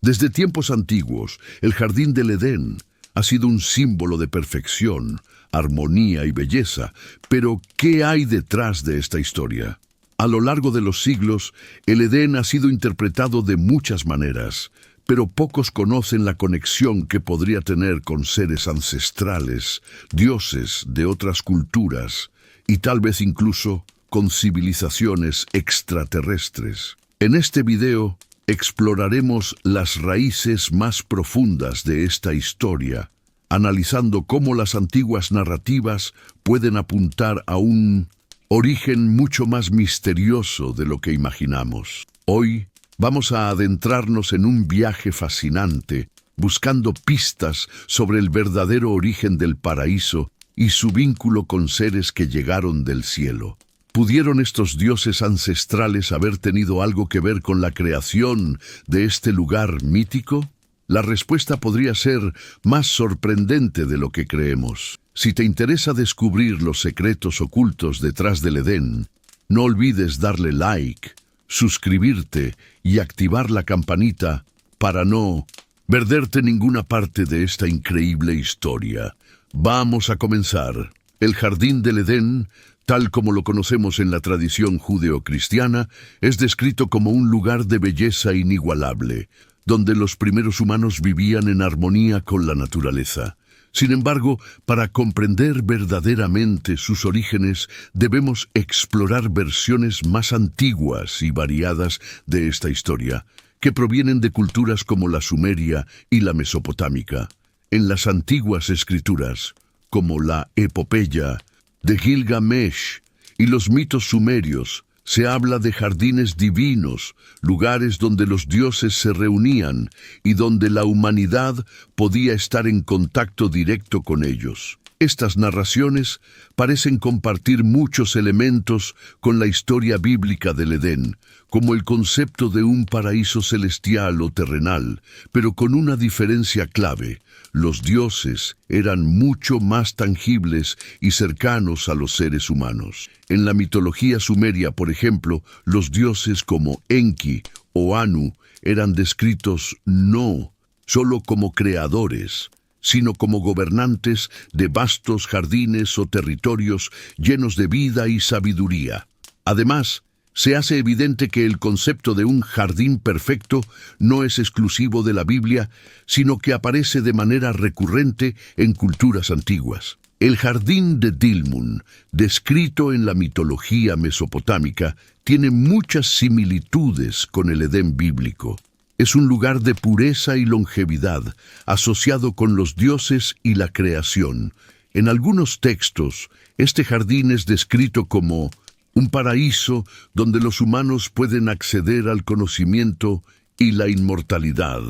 Desde tiempos antiguos, el jardín del Edén ha sido un símbolo de perfección, armonía y belleza. Pero, ¿qué hay detrás de esta historia? A lo largo de los siglos, el Edén ha sido interpretado de muchas maneras, pero pocos conocen la conexión que podría tener con seres ancestrales, dioses de otras culturas y tal vez incluso con civilizaciones extraterrestres. En este video exploraremos las raíces más profundas de esta historia, analizando cómo las antiguas narrativas pueden apuntar a un origen mucho más misterioso de lo que imaginamos. Hoy vamos a adentrarnos en un viaje fascinante, buscando pistas sobre el verdadero origen del paraíso y su vínculo con seres que llegaron del cielo. ¿Pudieron estos dioses ancestrales haber tenido algo que ver con la creación de este lugar mítico? La respuesta podría ser más sorprendente de lo que creemos. Si te interesa descubrir los secretos ocultos detrás del Edén, no olvides darle like, suscribirte y activar la campanita para no perderte ninguna parte de esta increíble historia. Vamos a comenzar. El jardín del Edén, tal como lo conocemos en la tradición judeocristiana, es descrito como un lugar de belleza inigualable, donde los primeros humanos vivían en armonía con la naturaleza. Sin embargo, para comprender verdaderamente sus orígenes, debemos explorar versiones más antiguas y variadas de esta historia, que provienen de culturas como la sumeria y la mesopotámica. En las antiguas escrituras, como la epopeya de Gilgamesh y los mitos sumerios, se habla de jardines divinos, lugares donde los dioses se reunían y donde la humanidad podía estar en contacto directo con ellos. Estas narraciones parecen compartir muchos elementos con la historia bíblica del Edén, como el concepto de un paraíso celestial o terrenal, pero con una diferencia clave: los dioses eran mucho más tangibles y cercanos a los seres humanos. En la mitología sumeria, por ejemplo, los dioses como Enki o Anu eran descritos no solo como creadores, sino como gobernantes de vastos jardines o territorios llenos de vida y sabiduría. Además, se hace evidente que el concepto de un jardín perfecto no es exclusivo de la Biblia, sino que aparece de manera recurrente en culturas antiguas. El jardín de Dilmun, descrito en la mitología mesopotámica, tiene muchas similitudes con el Edén bíblico. Es un lugar de pureza y longevidad, asociado con los dioses y la creación. En algunos textos, este jardín es descrito como un paraíso donde los humanos pueden acceder al conocimiento y la inmortalidad,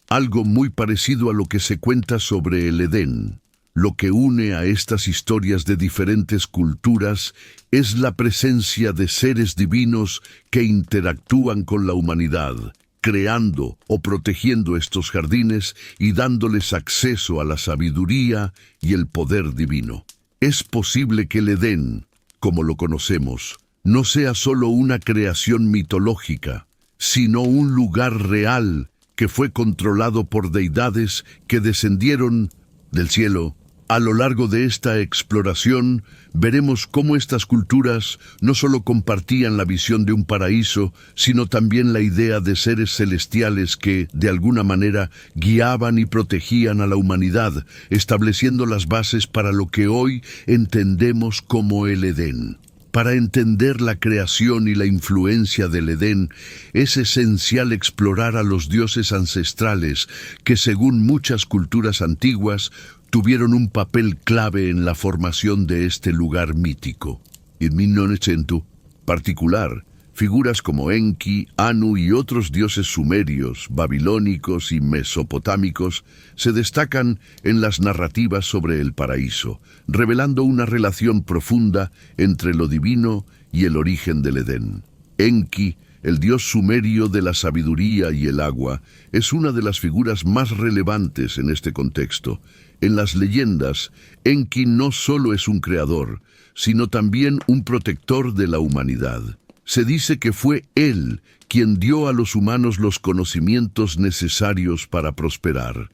algo muy parecido a lo que se cuenta sobre el Edén. Lo que une a estas historias de diferentes culturas es la presencia de seres divinos que interactúan con la humanidad, creando o protegiendo estos jardines y dándoles acceso a la sabiduría y el poder divino. Es posible que el Edén, como lo conocemos, no sea solo una creación mitológica, sino un lugar real que fue controlado por deidades que descendieron del cielo. A lo largo de esta exploración, veremos cómo estas culturas no solo compartían la visión de un paraíso, sino también la idea de seres celestiales que, de alguna manera, guiaban y protegían a la humanidad, estableciendo las bases para lo que hoy entendemos como el Edén. Para entender la creación y la influencia del Edén, es esencial explorar a los dioses ancestrales que, según muchas culturas antiguas, tuvieron un papel clave en la formación de este lugar mítico. En 1900, particular, figuras como Enki, Anu y otros dioses sumerios, babilónicos y mesopotámicos se destacan en las narrativas sobre el paraíso, revelando una relación profunda entre lo divino y el origen del Edén. Enki, el dios sumerio de la sabiduría y el agua, es una de las figuras más relevantes en este contexto. En las leyendas, Enki no solo es un creador, sino también un protector de la humanidad. Se dice que fue Él quien dio a los humanos los conocimientos necesarios para prosperar.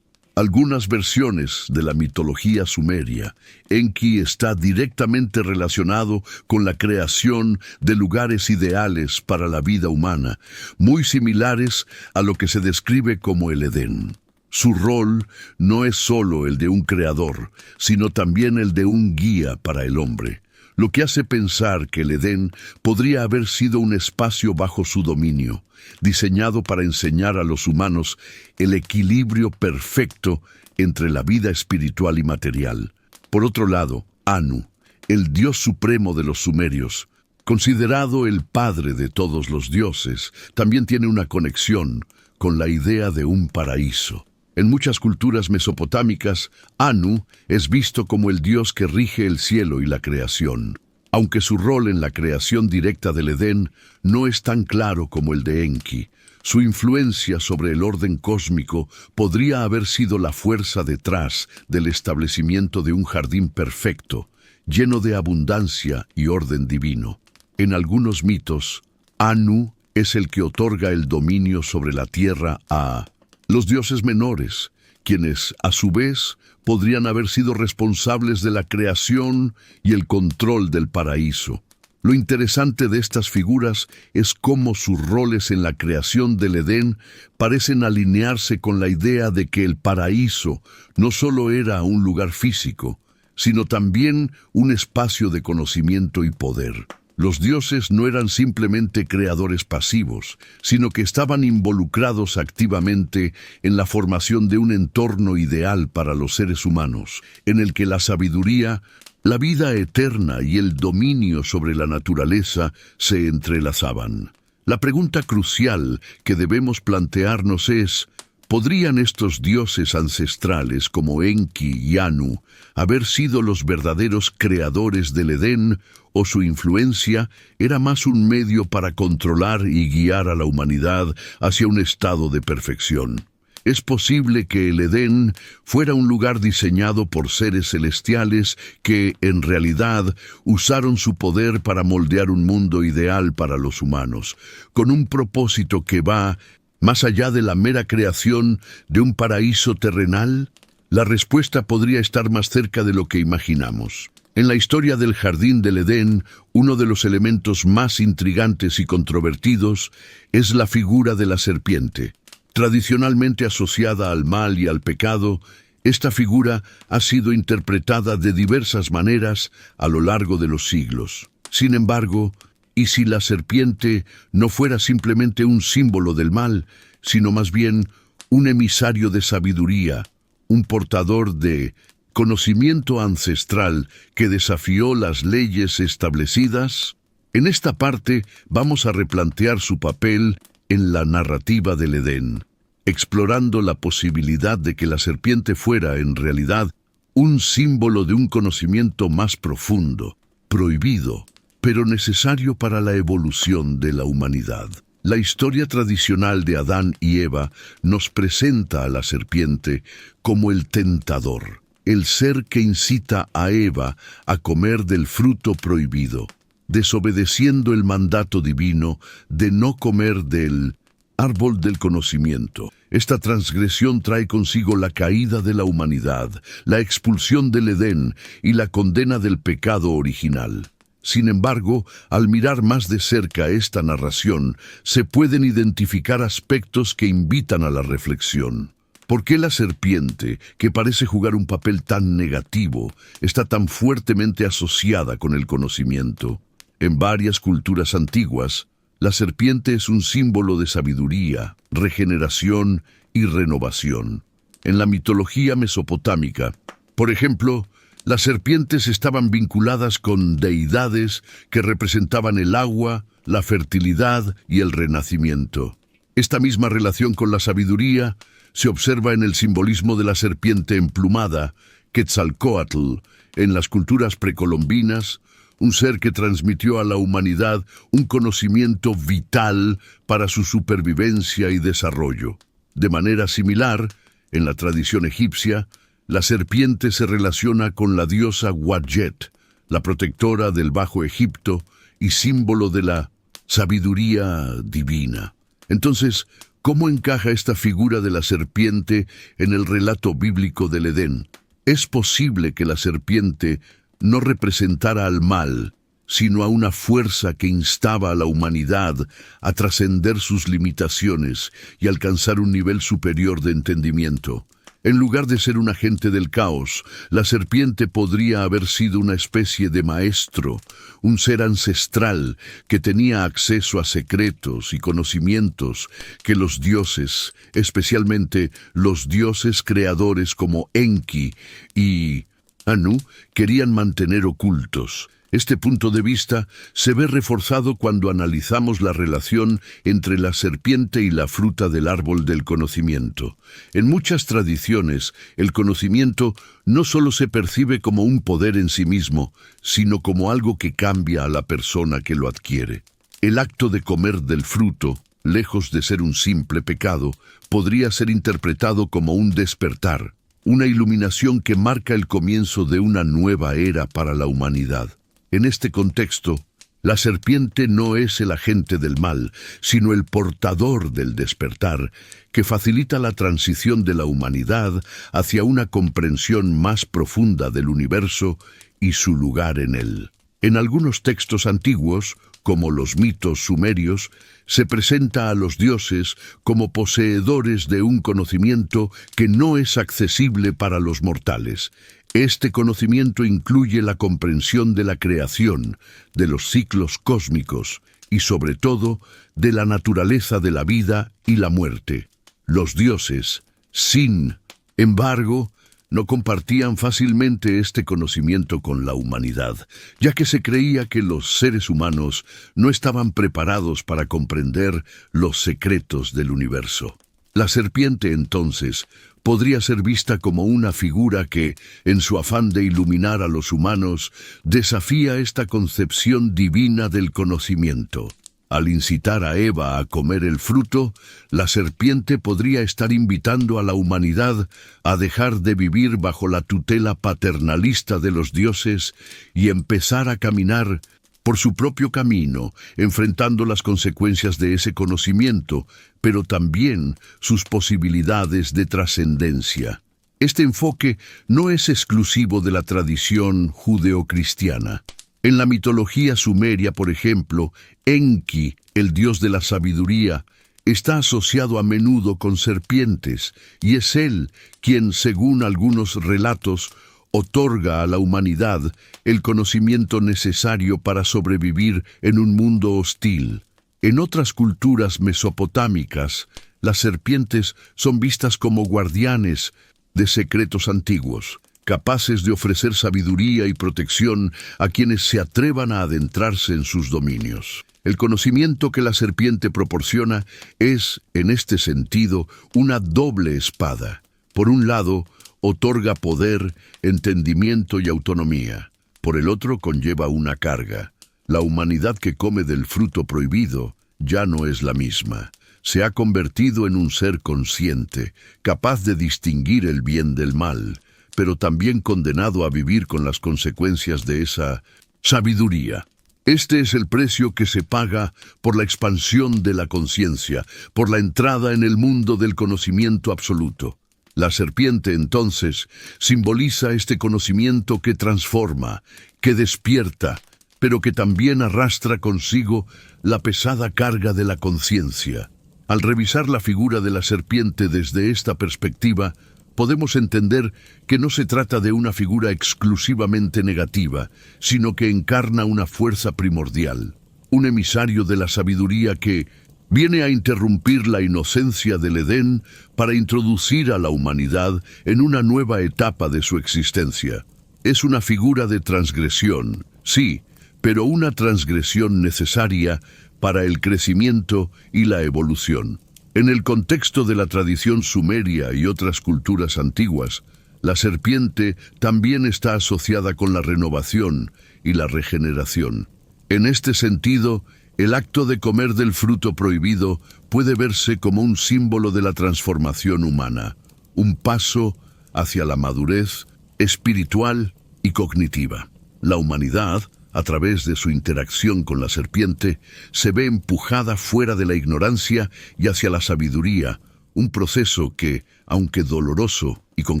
Algunas versiones de la mitología sumeria, Enki está directamente relacionado con la creación de lugares ideales para la vida humana, muy similares a lo que se describe como el Edén. Su rol no es solo el de un creador, sino también el de un guía para el hombre, lo que hace pensar que el Edén podría haber sido un espacio bajo su dominio, diseñado para enseñar a los humanos el equilibrio perfecto entre la vida espiritual y material. Por otro lado, Anu, el dios supremo de los sumerios, considerado el padre de todos los dioses, también tiene una conexión con la idea de un paraíso. En muchas culturas mesopotámicas, Anu es visto como el dios que rige el cielo y la creación. Aunque su rol en la creación directa del Edén no es tan claro como el de Enki, su influencia sobre el orden cósmico podría haber sido la fuerza detrás del establecimiento de un jardín perfecto, lleno de abundancia y orden divino. En algunos mitos, Anu es el que otorga el dominio sobre la tierra a los dioses menores, quienes, a su vez, podrían haber sido responsables de la creación y el control del paraíso. Lo interesante de estas figuras es cómo sus roles en la creación del Edén parecen alinearse con la idea de que el paraíso no solo era un lugar físico, sino también un espacio de conocimiento y poder. Los dioses no eran simplemente creadores pasivos, sino que estaban involucrados activamente en la formación de un entorno ideal para los seres humanos, en el que la sabiduría, la vida eterna y el dominio sobre la naturaleza se entrelazaban. La pregunta crucial que debemos plantearnos es: ¿podrían estos dioses ancestrales como Enki y Anu haber sido los verdaderos creadores del Edén, o su influencia era más un medio para controlar y guiar a la humanidad hacia un estado de perfección? Es posible que el Edén fuera un lugar diseñado por seres celestiales que, en realidad, usaron su poder para moldear un mundo ideal para los humanos, con un propósito que va más allá de la mera creación de un paraíso terrenal. La respuesta podría estar más cerca de lo que imaginamos. En la historia del Jardín del Edén, uno de los elementos más intrigantes y controvertidos es la figura de la serpiente. Tradicionalmente asociada al mal y al pecado, esta figura ha sido interpretada de diversas maneras a lo largo de los siglos. Sin embargo, ¿y si la serpiente no fuera simplemente un símbolo del mal, sino más bien un emisario de sabiduría, un portador de conocimiento ancestral que desafió las leyes establecidas? En esta parte vamos a replantear su papel en la narrativa del Edén, explorando la posibilidad de que la serpiente fuera, en realidad, un símbolo de un conocimiento más profundo, prohibido, pero necesario para la evolución de la humanidad. La historia tradicional de Adán y Eva nos presenta a la serpiente como el tentador, el ser que incita a Eva a comer del fruto prohibido, desobedeciendo el mandato divino de no comer del árbol del conocimiento. Esta transgresión trae consigo la caída de la humanidad, la expulsión del Edén y la condena del pecado original. Sin embargo, al mirar más de cerca esta narración, se pueden identificar aspectos que invitan a la reflexión. ¿Por qué la serpiente, que parece jugar un papel tan negativo, está tan fuertemente asociada con el conocimiento? En varias culturas antiguas, la serpiente es un símbolo de sabiduría, regeneración y renovación. En la mitología mesopotámica, por ejemplo, las serpientes estaban vinculadas con deidades que representaban el agua, la fertilidad y el renacimiento. Esta misma relación con la sabiduría se observa en el simbolismo de la serpiente emplumada, Quetzalcóatl, en las culturas precolombinas, un ser que transmitió a la humanidad un conocimiento vital para su supervivencia y desarrollo. De manera similar, en la tradición egipcia, la serpiente se relaciona con la diosa Wadjet, la protectora del Bajo Egipto y símbolo de la sabiduría divina. Entonces, ¿cómo encaja esta figura de la serpiente en el relato bíblico del Edén? ¿Es posible que la serpiente no representara al mal, sino a una fuerza que instaba a la humanidad a trascender sus limitaciones y alcanzar un nivel superior de entendimiento? En lugar de ser un agente del caos, la serpiente podría haber sido una especie de maestro, un ser ancestral que tenía acceso a secretos y conocimientos que los dioses, especialmente los dioses creadores como Enki y Anu, querían mantener ocultos. Este punto de vista se ve reforzado cuando analizamos la relación entre la serpiente y la fruta del árbol del conocimiento. En muchas tradiciones, el conocimiento no solo se percibe como un poder en sí mismo, sino como algo que cambia a la persona que lo adquiere. El acto de comer del fruto, lejos de ser un simple pecado, podría ser interpretado como un despertar, una iluminación que marca el comienzo de una nueva era para la humanidad. En este contexto, la serpiente no es el agente del mal, sino el portador del despertar, que facilita la transición de la humanidad hacia una comprensión más profunda del universo y su lugar en él. En algunos textos antiguos, como los mitos sumerios, se presenta a los dioses como poseedores de un conocimiento que no es accesible para los mortales. Este conocimiento incluye la comprensión de la creación, de los ciclos cósmicos y, sobre todo, de la naturaleza de la vida y la muerte. Los dioses, sin embargo, no compartían fácilmente este conocimiento con la humanidad, ya que se creía que los seres humanos no estaban preparados para comprender los secretos del universo. La serpiente, entonces, podría ser vista como una figura que, en su afán de iluminar a los humanos, desafía esta concepción divina del conocimiento. Al incitar a Eva a comer el fruto, la serpiente podría estar invitando a la humanidad a dejar de vivir bajo la tutela paternalista de los dioses y empezar a caminar por su propio camino, enfrentando las consecuencias de ese conocimiento, pero también sus posibilidades de trascendencia. Este enfoque no es exclusivo de la tradición judeocristiana. En la mitología sumeria, por ejemplo, Enki, el dios de la sabiduría, está asociado a menudo con serpientes, y es él quien, según algunos relatos, otorga a la humanidad el conocimiento necesario para sobrevivir en un mundo hostil. En otras culturas mesopotámicas, las serpientes son vistas como guardianes de secretos antiguos, capaces de ofrecer sabiduría y protección a quienes se atrevan a adentrarse en sus dominios. El conocimiento que la serpiente proporciona es, en este sentido, una doble espada. Por un lado, otorga poder, entendimiento y autonomía. Por el otro, conlleva una carga. La humanidad que come del fruto prohibido ya no es la misma. Se ha convertido en un ser consciente, capaz de distinguir el bien del mal, pero también condenado a vivir con las consecuencias de esa sabiduría. Este es el precio que se paga por la expansión de la conciencia, por la entrada en el mundo del conocimiento absoluto. La serpiente, entonces, simboliza este conocimiento que transforma, que despierta, pero que también arrastra consigo la pesada carga de la conciencia. Al revisar la figura de la serpiente desde esta perspectiva, podemos entender que no se trata de una figura exclusivamente negativa, sino que encarna una fuerza primordial, un emisario de la sabiduría que viene a interrumpir la inocencia del Edén para introducir a la humanidad en una nueva etapa de su existencia. Es una figura de transgresión, sí, pero una transgresión necesaria para el crecimiento y la evolución. En el contexto de la tradición sumeria y otras culturas antiguas, la serpiente también está asociada con la renovación y la regeneración. En este sentido, el acto de comer del fruto prohibido puede verse como un símbolo de la transformación humana, un paso hacia la madurez espiritual y cognitiva. La humanidad, a través de su interacción con la serpiente, se ve empujada fuera de la ignorancia y hacia la sabiduría, un proceso que, aunque doloroso y con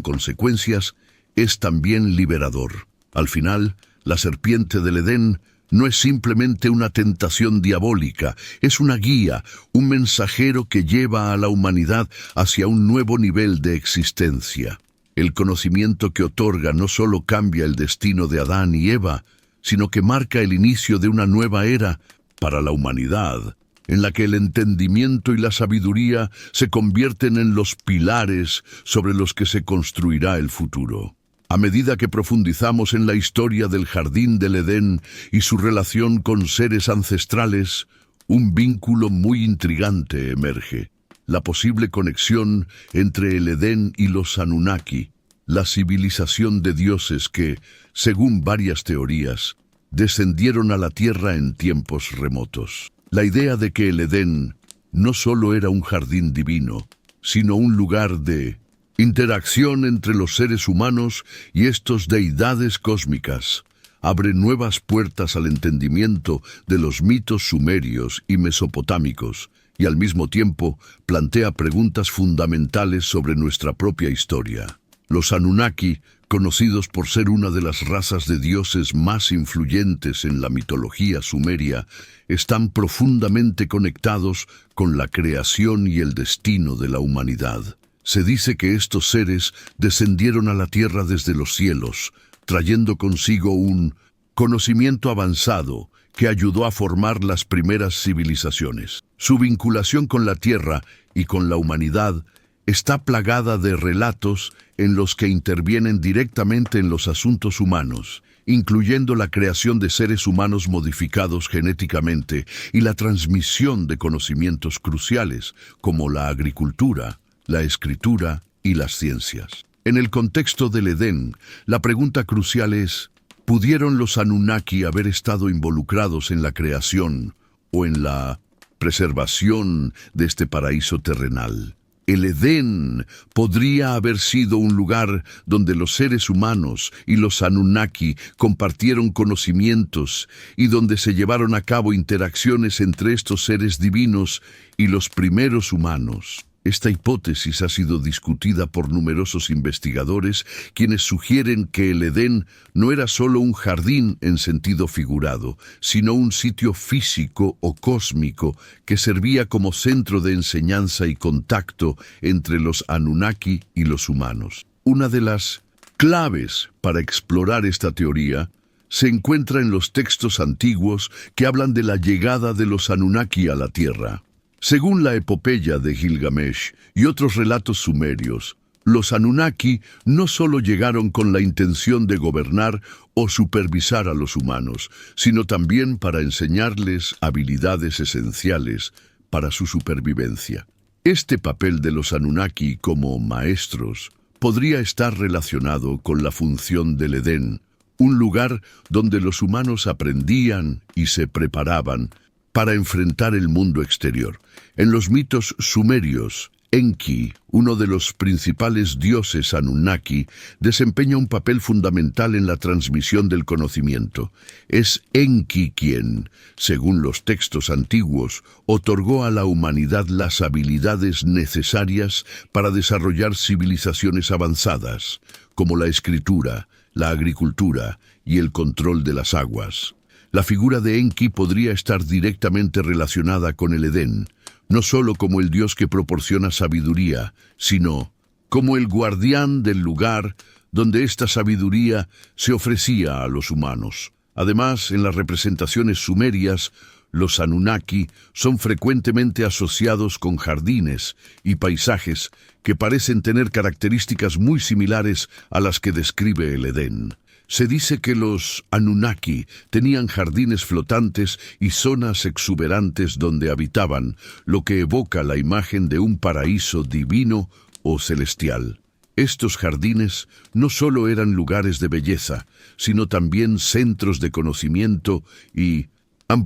consecuencias, es también liberador. Al final, la serpiente del Edén no es simplemente una tentación diabólica, es una guía, un mensajero que lleva a la humanidad hacia un nuevo nivel de existencia. El conocimiento que otorga no solo cambia el destino de Adán y Eva, sino que marca el inicio de una nueva era para la humanidad, en la que el entendimiento y la sabiduría se convierten en los pilares sobre los que se construirá el futuro. A medida que profundizamos en la historia del Jardín del Edén y su relación con seres ancestrales, un vínculo muy intrigante emerge: la posible conexión entre el Edén y los Anunnaki, la civilización de dioses que, según varias teorías, descendieron a la Tierra en tiempos remotos. La idea de que el Edén no solo era un jardín divino, sino un lugar de interacción entre los seres humanos y estos deidades cósmicas, abre nuevas puertas al entendimiento de los mitos sumerios y mesopotámicos, y al mismo tiempo plantea preguntas fundamentales sobre nuestra propia historia. Los Anunnaki, conocidos por ser una de las razas de dioses más influyentes en la mitología sumeria, están profundamente conectados con la creación y el destino de la humanidad. Se dice que estos seres descendieron a la tierra desde los cielos, trayendo consigo un conocimiento avanzado que ayudó a formar las primeras civilizaciones. Su vinculación con la tierra y con la humanidad está plagada de relatos en los que intervienen directamente en los asuntos humanos, incluyendo la creación de seres humanos modificados genéticamente y la transmisión de conocimientos cruciales como la agricultura, la escritura y las ciencias. En el contexto del Edén, la pregunta crucial es: ¿pudieron los Anunnaki haber estado involucrados en la creación o en la preservación de este paraíso terrenal? El Edén podría haber sido un lugar donde los seres humanos y los Anunnaki compartieron conocimientos y donde se llevaron a cabo interacciones entre estos seres divinos y los primeros humanos. Esta hipótesis ha sido discutida por numerosos investigadores, quienes sugieren que el Edén no era solo un jardín en sentido figurado, sino un sitio físico o cósmico que servía como centro de enseñanza y contacto entre los Anunnaki y los humanos. Una de las claves para explorar esta teoría se encuentra en los textos antiguos que hablan de la llegada de los Anunnaki a la Tierra. Según la epopeya de Gilgamesh y otros relatos sumerios, los Anunnaki no solo llegaron con la intención de gobernar o supervisar a los humanos, sino también para enseñarles habilidades esenciales para su supervivencia. Este papel de los Anunnaki como maestros podría estar relacionado con la función del Edén, un lugar donde los humanos aprendían y se preparaban para enfrentar el mundo exterior. En los mitos sumerios, Enki, uno de los principales dioses Anunnaki, desempeña un papel fundamental en la transmisión del conocimiento. Es Enki quien, según los textos antiguos, otorgó a la humanidad las habilidades necesarias para desarrollar civilizaciones avanzadas, como la escritura, la agricultura y el control de las aguas. La figura de Enki podría estar directamente relacionada con el Edén, no solo como el dios que proporciona sabiduría, sino como el guardián del lugar donde esta sabiduría se ofrecía a los humanos. Además, en las representaciones sumerias, los Anunnaki son frecuentemente asociados con jardines y paisajes que parecen tener características muy similares a las que describe el Edén. Se dice que los Anunnaki tenían jardines flotantes y zonas exuberantes donde habitaban, lo que evoca la imagen de un paraíso divino o celestial. Estos jardines no solo eran lugares de belleza, sino también centros de conocimiento y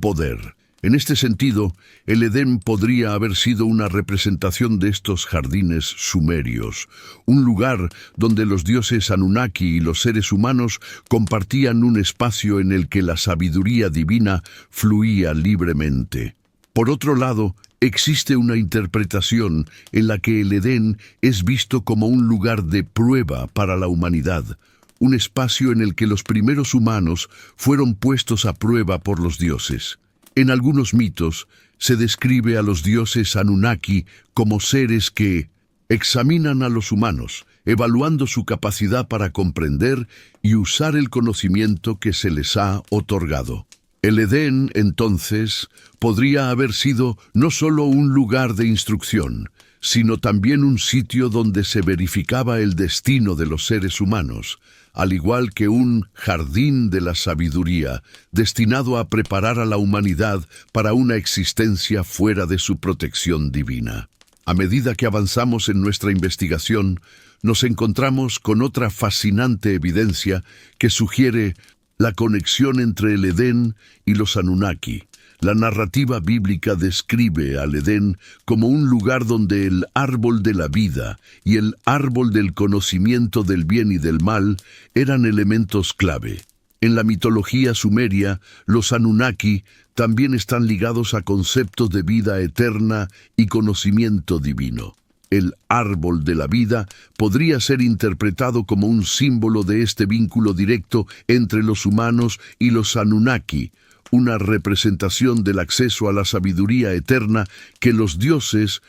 poder. En este sentido, el Edén podría haber sido una representación de estos jardines sumerios, un lugar donde los dioses Anunnaki y los seres humanos compartían un espacio en el que la sabiduría divina fluía libremente. Por otro lado, existe una interpretación en la que el Edén es visto como un lugar de prueba para la humanidad, un espacio en el que los primeros humanos fueron puestos a prueba por los dioses. En algunos mitos se describe a los dioses Anunnaki como seres que examinan a los humanos, evaluando su capacidad para comprender y usar el conocimiento que se les ha otorgado. El Edén, entonces, podría haber sido no solo un lugar de instrucción, sino también un sitio donde se verificaba el destino de los seres humanos, al igual que un jardín de la sabiduría, destinado a preparar a la humanidad para una existencia fuera de su protección divina. A medida que avanzamos en nuestra investigación, nos encontramos con otra fascinante evidencia que sugiere la conexión entre el Edén y los Anunnaki. La narrativa bíblica describe al Edén como un lugar donde el árbol de la vida y el árbol del conocimiento del bien y del mal eran elementos clave. En la mitología sumeria, los Anunnaki también están ligados a conceptos de vida eterna y conocimiento divino. El árbol de la vida podría ser interpretado como un símbolo de este vínculo directo entre los humanos y los Anunnaki, una representación del acceso a la sabiduría eterna que los dioses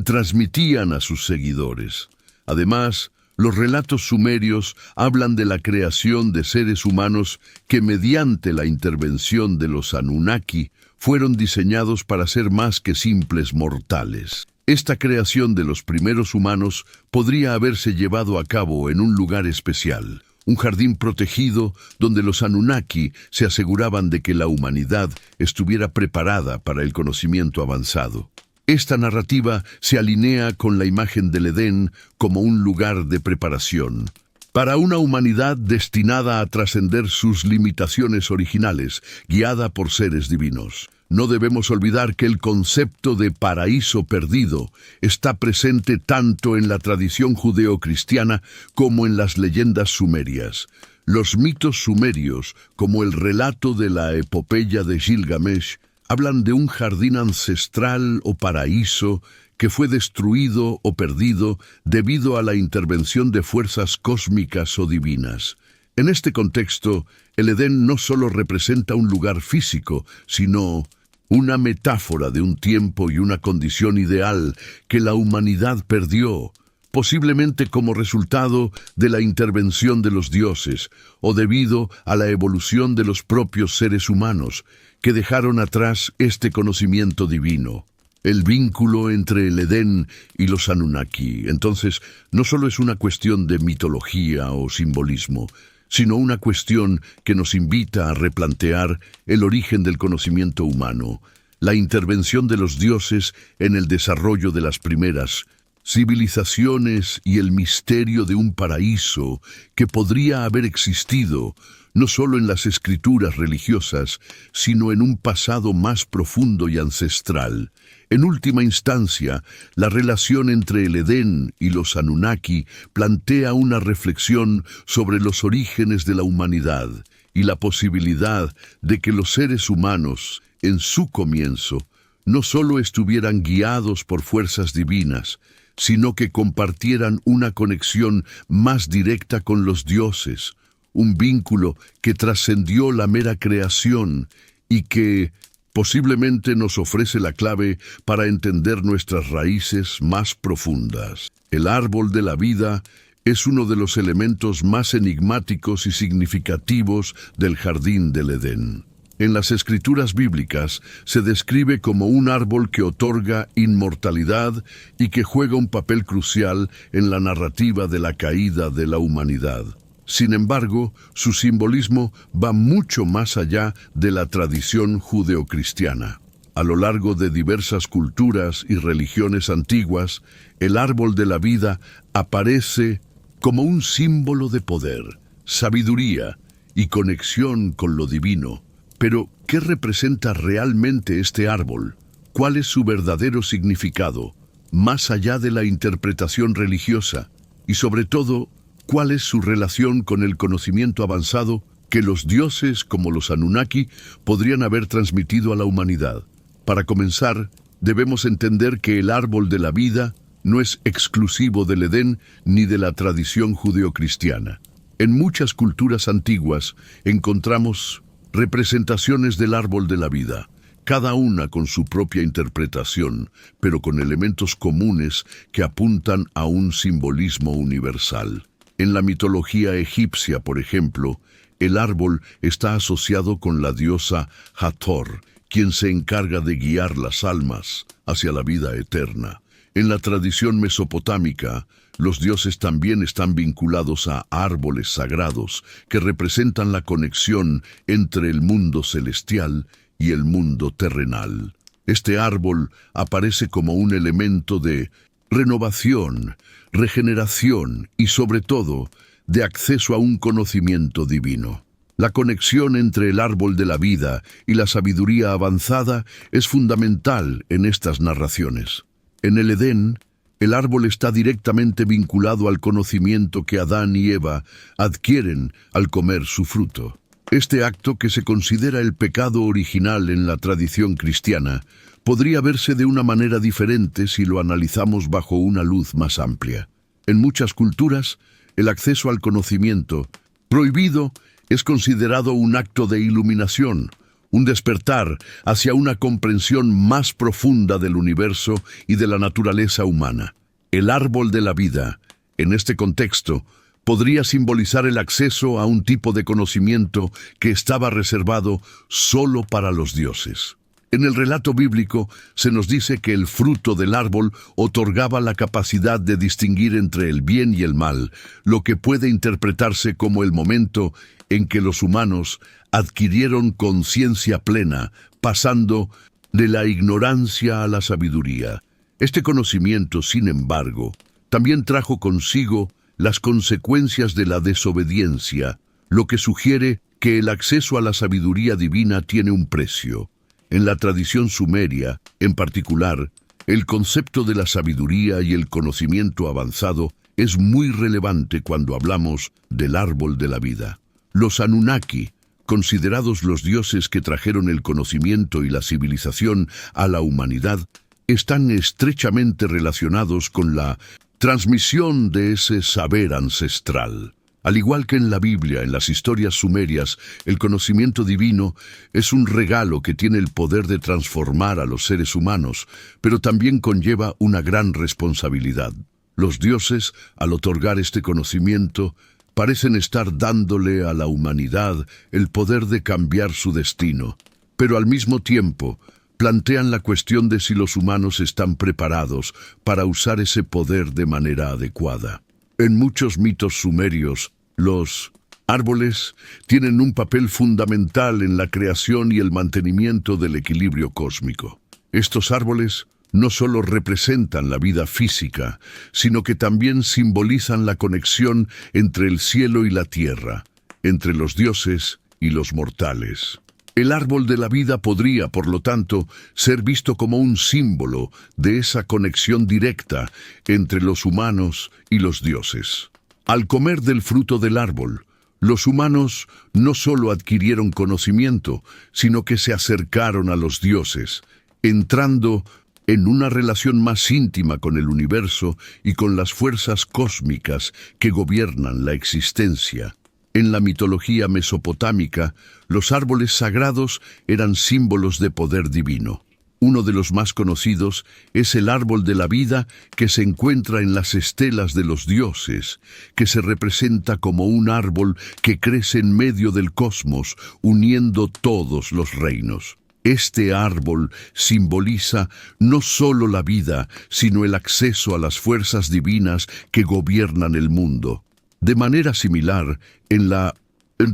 transmitían a sus seguidores. Además, los relatos sumerios hablan de la creación de seres humanos que mediante la intervención de los Anunnaki fueron diseñados para ser más que simples mortales. Esta creación de los primeros humanos podría haberse llevado a cabo en un lugar especial, un jardín protegido donde los Anunnaki se aseguraban de que la humanidad estuviera preparada para el conocimiento avanzado. Esta narrativa se alinea con la imagen del Edén como un lugar de preparación para una humanidad destinada a trascender sus limitaciones originales, guiada por seres divinos. No debemos olvidar que el concepto de paraíso perdido está presente tanto en la tradición judeocristiana como en las leyendas sumerias. Los mitos sumerios, como el relato de la epopeya de Gilgamesh, hablan de un jardín ancestral o paraíso que fue destruido o perdido debido a la intervención de fuerzas cósmicas o divinas. En este contexto, el Edén no solo representa un lugar físico, sino una metáfora de un tiempo y una condición ideal que la humanidad perdió, posiblemente como resultado de la intervención de los dioses o debido a la evolución de los propios seres humanos, que dejaron atrás este conocimiento divino. El vínculo entre el Edén y los Anunnaki, entonces, no solo es una cuestión de mitología o simbolismo, sino una cuestión que nos invita a replantear el origen del conocimiento humano, la intervención de los dioses en el desarrollo de las primeras civilizaciones y el misterio de un paraíso que podría haber existido no solo en las escrituras religiosas, sino en un pasado más profundo y ancestral. En última instancia, la relación entre el Edén y los Anunnaki plantea una reflexión sobre los orígenes de la humanidad y la posibilidad de que los seres humanos, en su comienzo, no solo estuvieran guiados por fuerzas divinas, sino que compartieran una conexión más directa con los dioses, un vínculo que trascendió la mera creación y que posiblemente nos ofrece la clave para entender nuestras raíces más profundas. El árbol de la vida es uno de los elementos más enigmáticos y significativos del jardín del Edén. En las escrituras bíblicas se describe como un árbol que otorga inmortalidad y que juega un papel crucial en la narrativa de la caída de la humanidad. Sin embargo, su simbolismo va mucho más allá de la tradición judeocristiana. A lo largo de diversas culturas y religiones antiguas, el árbol de la vida aparece como un símbolo de poder, sabiduría y conexión con lo divino. Pero, ¿qué representa realmente este árbol? ¿Cuál es su verdadero significado, más allá de la interpretación religiosa? Y sobre todo, ¿cuál es su relación con el conocimiento avanzado que los dioses, como los Anunnaki, podrían haber transmitido a la humanidad? Para comenzar, debemos entender que el árbol de la vida no es exclusivo del Edén ni de la tradición judeocristiana. En muchas culturas antiguas encontramos representaciones del árbol de la vida, cada una con su propia interpretación, pero con elementos comunes que apuntan a un simbolismo universal. En la mitología egipcia, por ejemplo, el árbol está asociado con la diosa Hathor, quien se encarga de guiar las almas hacia la vida eterna. En la tradición mesopotámica, los dioses también están vinculados a árboles sagrados que representan la conexión entre el mundo celestial y el mundo terrenal. Este árbol aparece como un elemento de renovación, regeneración y, sobre todo, de acceso a un conocimiento divino. La conexión entre el árbol de la vida y la sabiduría avanzada es fundamental en estas narraciones. En el Edén, el árbol está directamente vinculado al conocimiento que Adán y Eva adquieren al comer su fruto. Este acto, que se considera el pecado original en la tradición cristiana, podría verse de una manera diferente si lo analizamos bajo una luz más amplia. En muchas culturas, el acceso al conocimiento prohibido es considerado un acto de iluminación, un despertar hacia una comprensión más profunda del universo y de la naturaleza humana. El árbol de la vida, en este contexto, podría simbolizar el acceso a un tipo de conocimiento que estaba reservado solo para los dioses. En el relato bíblico se nos dice que el fruto del árbol otorgaba la capacidad de distinguir entre el bien y el mal, lo que puede interpretarse como el momento en que los humanos adquirieron conciencia plena, pasando de la ignorancia a la sabiduría. Este conocimiento, sin embargo, también trajo consigo las consecuencias de la desobediencia, lo que sugiere que el acceso a la sabiduría divina tiene un precio. En la tradición sumeria, en particular, el concepto de la sabiduría y el conocimiento avanzado es muy relevante cuando hablamos del árbol de la vida. Los Anunnaki, considerados los dioses que trajeron el conocimiento y la civilización a la humanidad, están estrechamente relacionados con la transmisión de ese saber ancestral. Al igual que en la Biblia, en las historias sumerias, el conocimiento divino es un regalo que tiene el poder de transformar a los seres humanos, pero también conlleva una gran responsabilidad. Los dioses, al otorgar este conocimiento, parecen estar dándole a la humanidad el poder de cambiar su destino, pero al mismo tiempo plantean la cuestión de si los humanos están preparados para usar ese poder de manera adecuada. En muchos mitos sumerios, los árboles tienen un papel fundamental en la creación y el mantenimiento del equilibrio cósmico. Estos árboles no solo representan la vida física, sino que también simbolizan la conexión entre el cielo y la tierra, entre los dioses y los mortales. El árbol de la vida podría, por lo tanto, ser visto como un símbolo de esa conexión directa entre los humanos y los dioses. Al comer del fruto del árbol, los humanos no solo adquirieron conocimiento, sino que se acercaron a los dioses, entrando en una relación más íntima con el universo y con las fuerzas cósmicas que gobiernan la existencia. En la mitología mesopotámica, los árboles sagrados eran símbolos de poder divino. Uno de los más conocidos es el árbol de la vida, que se encuentra en las estelas de los dioses, que se representa como un árbol que crece en medio del cosmos, uniendo todos los reinos. Este árbol simboliza no solo la vida, sino el acceso a las fuerzas divinas que gobiernan el mundo. De manera similar, en la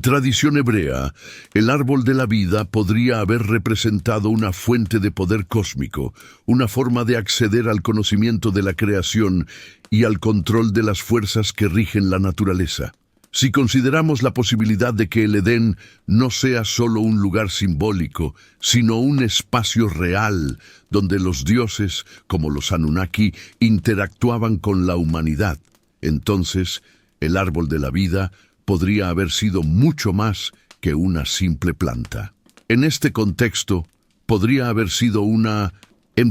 tradición hebrea, el árbol de la vida podría haber representado una fuente de poder cósmico, una forma de acceder al conocimiento de la creación y al control de las fuerzas que rigen la naturaleza. Si consideramos la posibilidad de que el Edén no sea solo un lugar simbólico, sino un espacio real donde los dioses, como los Anunnaki, interactuaban con la humanidad, entonces el árbol de la vida podría haber sido mucho más que una simple planta. En este contexto, podría haber sido una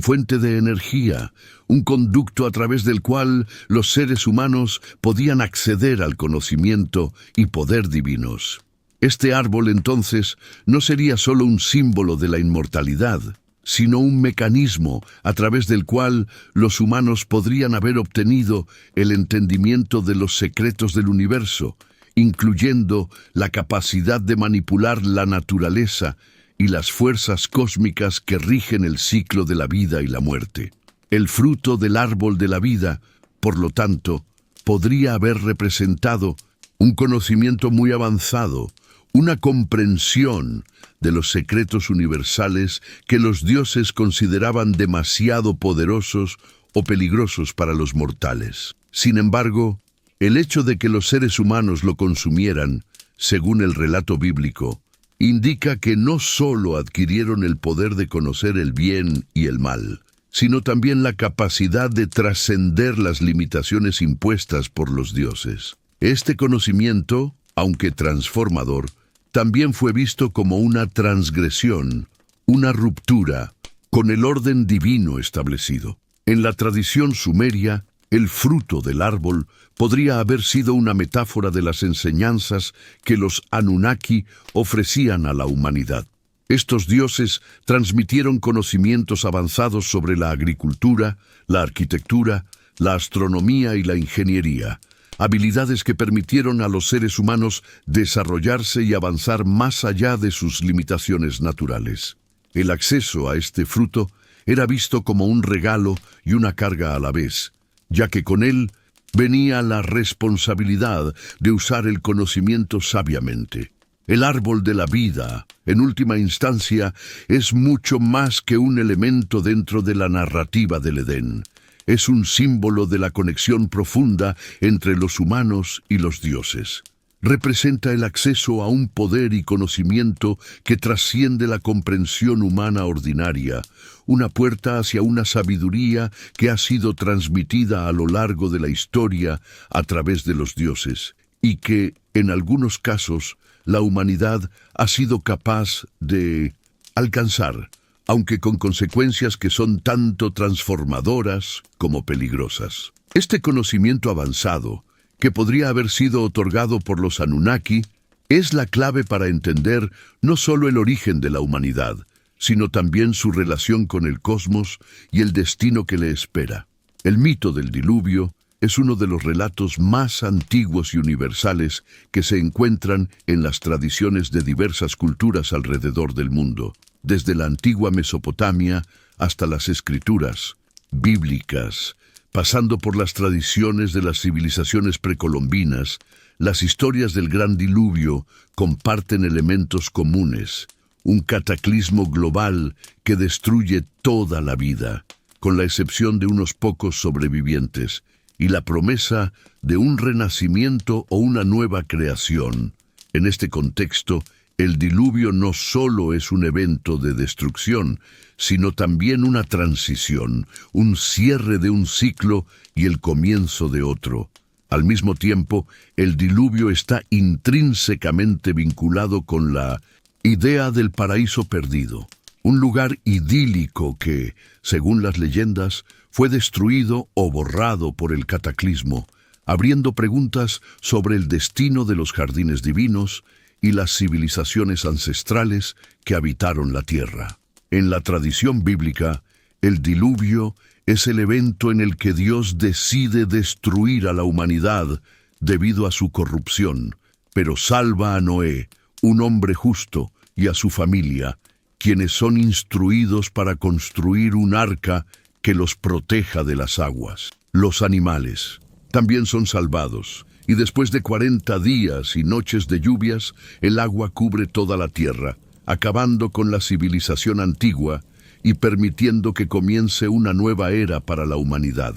fuente de energía, un conducto a través del cual los seres humanos podían acceder al conocimiento y poder divinos. Este árbol entonces no sería solo un símbolo de la inmortalidad, sino un mecanismo a través del cual los humanos podrían haber obtenido el entendimiento de los secretos del universo, incluyendo la capacidad de manipular la naturaleza y las fuerzas cósmicas que rigen el ciclo de la vida y la muerte. El fruto del árbol de la vida, por lo tanto, podría haber representado un conocimiento muy avanzado, una comprensión de los secretos universales que los dioses consideraban demasiado poderosos o peligrosos para los mortales. Sin embargo, el hecho de que los seres humanos lo consumieran, según el relato bíblico, indica que no solo adquirieron el poder de conocer el bien y el mal, sino también la capacidad de trascender las limitaciones impuestas por los dioses. Este conocimiento, aunque transformador, también fue visto como una transgresión, una ruptura con el orden divino establecido. En la tradición sumeria, el fruto del árbol podría haber sido una metáfora de las enseñanzas que los Anunnaki ofrecían a la humanidad. Estos dioses transmitieron conocimientos avanzados sobre la agricultura, la arquitectura, la astronomía y la ingeniería, habilidades que permitieron a los seres humanos desarrollarse y avanzar más allá de sus limitaciones naturales. El acceso a este fruto era visto como un regalo y una carga a la vez, ya que con él venía la responsabilidad de usar el conocimiento sabiamente. El árbol de la vida, en última instancia, es mucho más que un elemento dentro de la narrativa del Edén. Es un símbolo de la conexión profunda entre los humanos y los dioses. Representa el acceso a un poder y conocimiento que trasciende la comprensión humana ordinaria, una puerta hacia una sabiduría que ha sido transmitida a lo largo de la historia a través de los dioses, y que, en algunos casos, la humanidad ha sido capaz de alcanzar, aunque con consecuencias que son tanto transformadoras como peligrosas. Este conocimiento avanzado, que podría haber sido otorgado por los Anunnaki, es la clave para entender no solo el origen de la humanidad, sino también su relación con el cosmos y el destino que le espera. El mito del diluvio es uno de los relatos más antiguos y universales que se encuentran en las tradiciones de diversas culturas alrededor del mundo, desde la antigua Mesopotamia hasta las escrituras bíblicas. Pasando por las tradiciones de las civilizaciones precolombinas, las historias del gran diluvio comparten elementos comunes, un cataclismo global que destruye toda la vida, con la excepción de unos pocos sobrevivientes, y la promesa de un renacimiento o una nueva creación. En este contexto, el diluvio no solo es un evento de destrucción, sino también una transición, un cierre de un ciclo y el comienzo de otro. Al mismo tiempo, el diluvio está intrínsecamente vinculado con la idea del paraíso perdido, un lugar idílico que, según las leyendas, fue destruido o borrado por el cataclismo, abriendo preguntas sobre el destino de los jardines divinos y las civilizaciones ancestrales que habitaron la tierra. En la tradición bíblica, el diluvio es el evento en el que Dios decide destruir a la humanidad debido a su corrupción, pero salva a Noé, un hombre justo, y a su familia, quienes son instruidos para construir un arca que los proteja de las aguas. Los animales también son salvados, y después de 40 días y noches de lluvias, el agua cubre toda la tierra, acabando con la civilización antigua y permitiendo que comience una nueva era para la humanidad.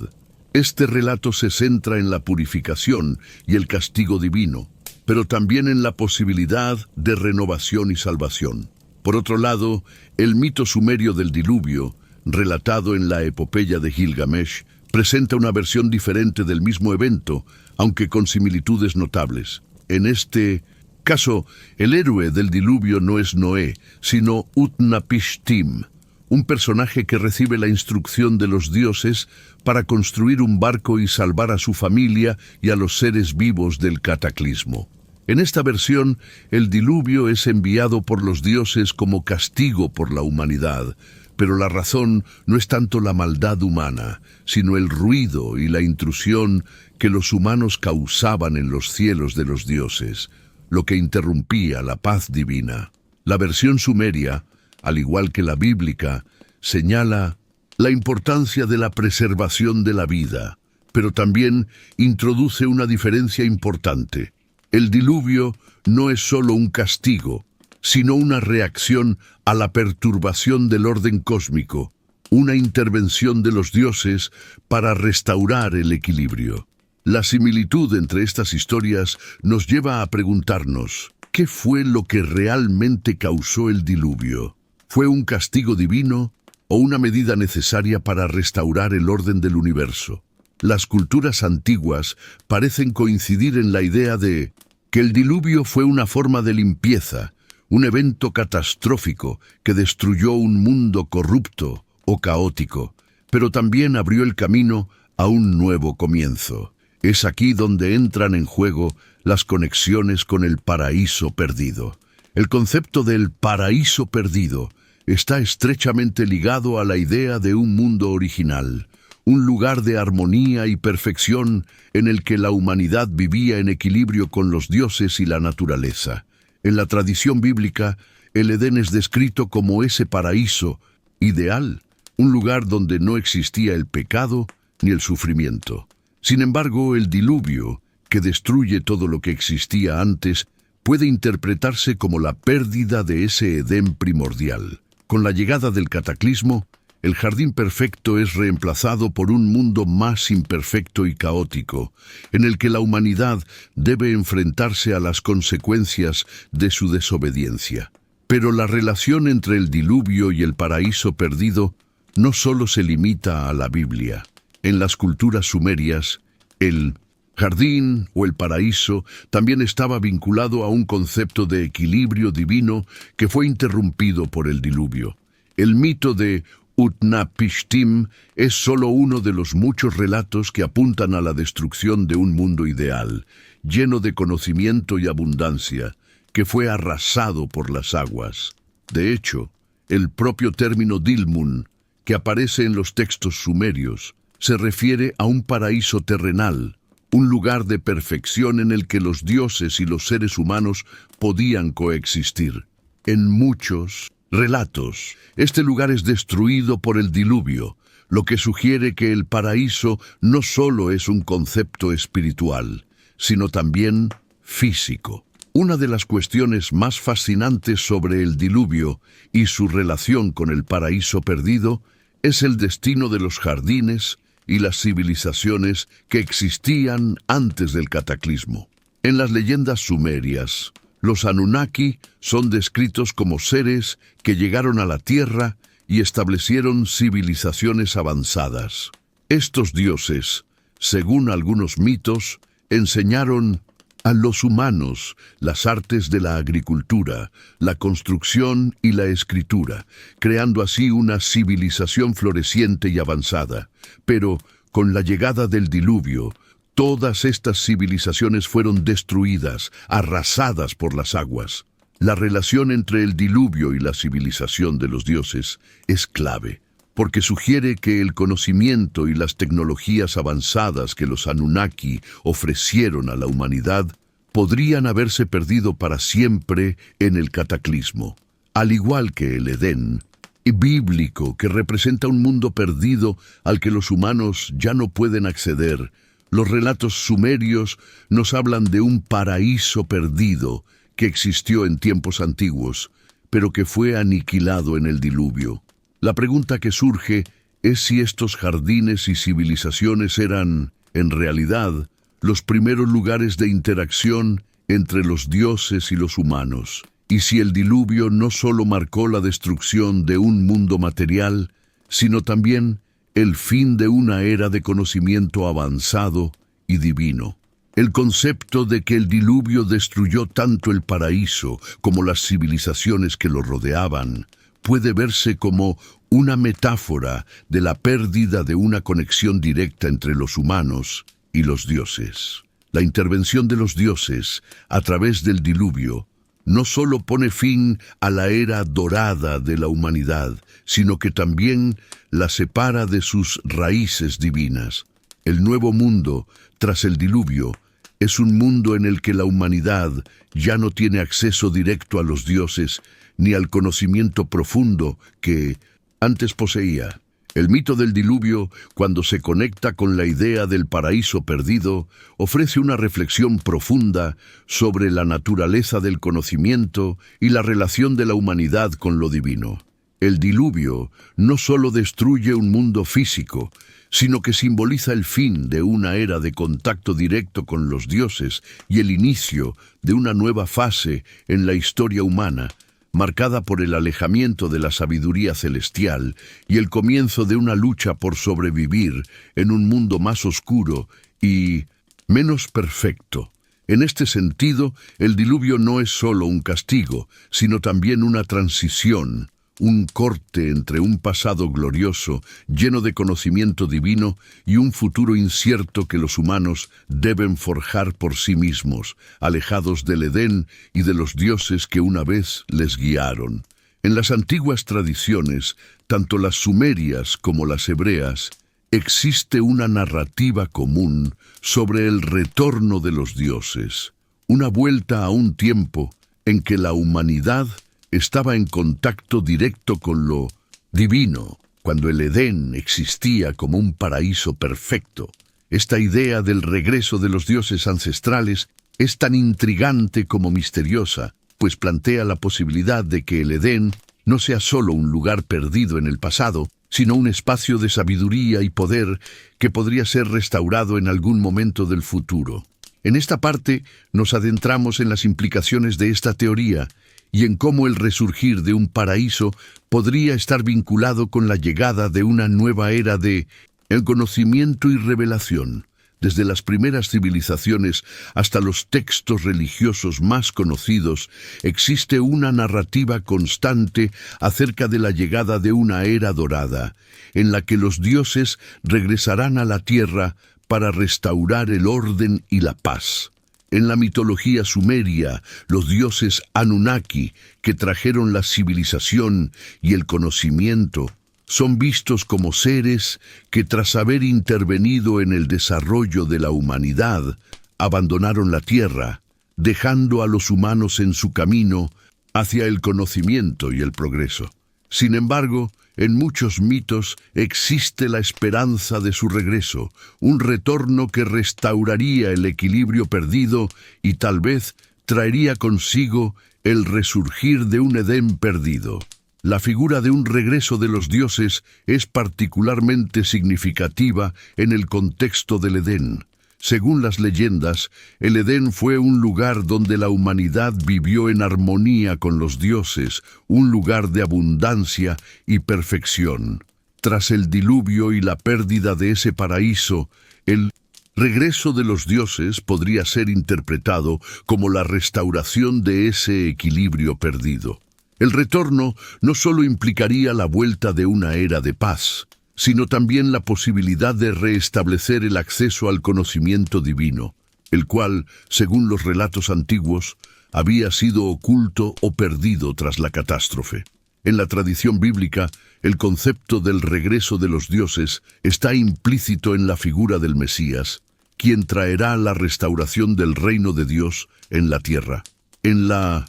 Este relato se centra en la purificación y el castigo divino, pero también en la posibilidad de renovación y salvación. Por otro lado, el mito sumerio del diluvio, relatado en la epopeya de Gilgamesh, presenta una versión diferente del mismo evento, aunque con similitudes notables. En este caso, el héroe del diluvio no es Noé, sino Utnapishtim, un personaje que recibe la instrucción de los dioses para construir un barco y salvar a su familia y a los seres vivos del cataclismo. En esta versión, el diluvio es enviado por los dioses como castigo por la humanidad, pero la razón no es tanto la maldad humana, sino el ruido y la intrusión que los humanos causaban en los cielos de los dioses, lo que interrumpía la paz divina. La versión sumeria, al igual que la bíblica, señala la importancia de la preservación de la vida, pero también introduce una diferencia importante. El diluvio no es solo un castigo, sino una reacción a la perturbación del orden cósmico, una intervención de los dioses para restaurar el equilibrio. La similitud entre estas historias nos lleva a preguntarnos, ¿qué fue lo que realmente causó el diluvio? ¿Fue un castigo divino o una medida necesaria para restaurar el orden del universo? Las culturas antiguas parecen coincidir en la idea de que el diluvio fue una forma de limpieza, un evento catastrófico que destruyó un mundo corrupto o caótico, pero también abrió el camino a un nuevo comienzo. Es aquí donde entran en juego las conexiones con el paraíso perdido. El concepto del paraíso perdido está estrechamente ligado a la idea de un mundo original, un lugar de armonía y perfección en el que la humanidad vivía en equilibrio con los dioses y la naturaleza. En la tradición bíblica, el Edén es descrito como ese paraíso ideal, un lugar donde no existía el pecado ni el sufrimiento. Sin embargo, el diluvio, que destruye todo lo que existía antes, puede interpretarse como la pérdida de ese Edén primordial. Con la llegada del cataclismo, el jardín perfecto es reemplazado por un mundo más imperfecto y caótico, en el que la humanidad debe enfrentarse a las consecuencias de su desobediencia. Pero la relación entre el diluvio y el paraíso perdido no solo se limita a la Biblia. En las culturas sumerias, el jardín o el paraíso también estaba vinculado a un concepto de equilibrio divino que fue interrumpido por el diluvio. El mito de Utnapishtim es solo uno de los muchos relatos que apuntan a la destrucción de un mundo ideal, lleno de conocimiento y abundancia, que fue arrasado por las aguas. De hecho, el propio término Dilmun, que aparece en los textos sumerios, se refiere a un paraíso terrenal, un lugar de perfección en el que los dioses y los seres humanos podían coexistir. En muchos relatos, este lugar es destruido por el diluvio, lo que sugiere que el paraíso no solo es un concepto espiritual, sino también físico. Una de las cuestiones más fascinantes sobre el diluvio y su relación con el paraíso perdido es el destino de los jardines y las civilizaciones que existían antes del cataclismo. En las leyendas sumerias, los Anunnaki son descritos como seres que llegaron a la Tierra y establecieron civilizaciones avanzadas. Estos dioses, según algunos mitos, enseñaron a los humanos las artes de la agricultura, la construcción y la escritura, creando así una civilización floreciente y avanzada. Pero, con la llegada del diluvio, todas estas civilizaciones fueron destruidas, arrasadas por las aguas. La relación entre el diluvio y la civilización de los dioses es clave, porque sugiere que el conocimiento y las tecnologías avanzadas que los Anunnaki ofrecieron a la humanidad podrían haberse perdido para siempre en el cataclismo. Al igual que el Edén, bíblico, que representa un mundo perdido al que los humanos ya no pueden acceder, los relatos sumerios nos hablan de un paraíso perdido que existió en tiempos antiguos, pero que fue aniquilado en el diluvio. La pregunta que surge es si estos jardines y civilizaciones eran, en realidad, los primeros lugares de interacción entre los dioses y los humanos. Y si el diluvio no solo marcó la destrucción de un mundo material, sino también el fin de una era de conocimiento avanzado y divino. El concepto de que el diluvio destruyó tanto el paraíso como las civilizaciones que lo rodeaban puede verse como una metáfora de la pérdida de una conexión directa entre los humanos y los dioses. La intervención de los dioses a través del diluvio no solo pone fin a la era dorada de la humanidad, sino que también la separa de sus raíces divinas. El nuevo mundo, tras el diluvio, es un mundo en el que la humanidad ya no tiene acceso directo a los dioses ni al conocimiento profundo que antes poseía. El mito del diluvio, cuando se conecta con la idea del paraíso perdido, ofrece una reflexión profunda sobre la naturaleza del conocimiento y la relación de la humanidad con lo divino. El diluvio no solo destruye un mundo físico, sino que simboliza el fin de una era de contacto directo con los dioses y el inicio de una nueva fase en la historia humana, marcada por el alejamiento de la sabiduría celestial y el comienzo de una lucha por sobrevivir en un mundo más oscuro y menos perfecto. En este sentido, el diluvio no es solo un castigo, sino también una transición, un corte entre un pasado glorioso, lleno de conocimiento divino, y un futuro incierto que los humanos deben forjar por sí mismos, alejados del Edén y de los dioses que una vez les guiaron. En las antiguas tradiciones, tanto las sumerias como las hebreas, existe una narrativa común sobre el retorno de los dioses, una vuelta a un tiempo en que la humanidad estaba en contacto directo con lo divino, cuando el Edén existía como un paraíso perfecto. Esta idea del regreso de los dioses ancestrales es tan intrigante como misteriosa, pues plantea la posibilidad de que el Edén no sea solo un lugar perdido en el pasado, sino un espacio de sabiduría y poder que podría ser restaurado en algún momento del futuro. En esta parte nos adentramos en las implicaciones de esta teoría y en cómo el resurgir de un paraíso podría estar vinculado con la llegada de una nueva era de el conocimiento y revelación. Desde las primeras civilizaciones hasta los textos religiosos más conocidos, existe una narrativa constante acerca de la llegada de una era dorada, en la que los dioses regresarán a la tierra para restaurar el orden y la paz. En la mitología sumeria, los dioses Anunnaki, que trajeron la civilización y el conocimiento, son vistos como seres que, tras haber intervenido en el desarrollo de la humanidad, abandonaron la tierra, dejando a los humanos en su camino hacia el conocimiento y el progreso. Sin embargo, en muchos mitos existe la esperanza de su regreso, un retorno que restauraría el equilibrio perdido y tal vez traería consigo el resurgir de un Edén perdido. La figura de un regreso de los dioses es particularmente significativa en el contexto del Edén. Según las leyendas, el Edén fue un lugar donde la humanidad vivió en armonía con los dioses, un lugar de abundancia y perfección. Tras el diluvio y la pérdida de ese paraíso, el regreso de los dioses podría ser interpretado como la restauración de ese equilibrio perdido. El retorno no solo implicaría la vuelta de una era de paz, sino también la posibilidad de restablecer el acceso al conocimiento divino, el cual, según los relatos antiguos, había sido oculto o perdido tras la catástrofe. En la tradición bíblica, el concepto del regreso de los dioses está implícito en la figura del Mesías, quien traerá la restauración del reino de Dios en la tierra. En la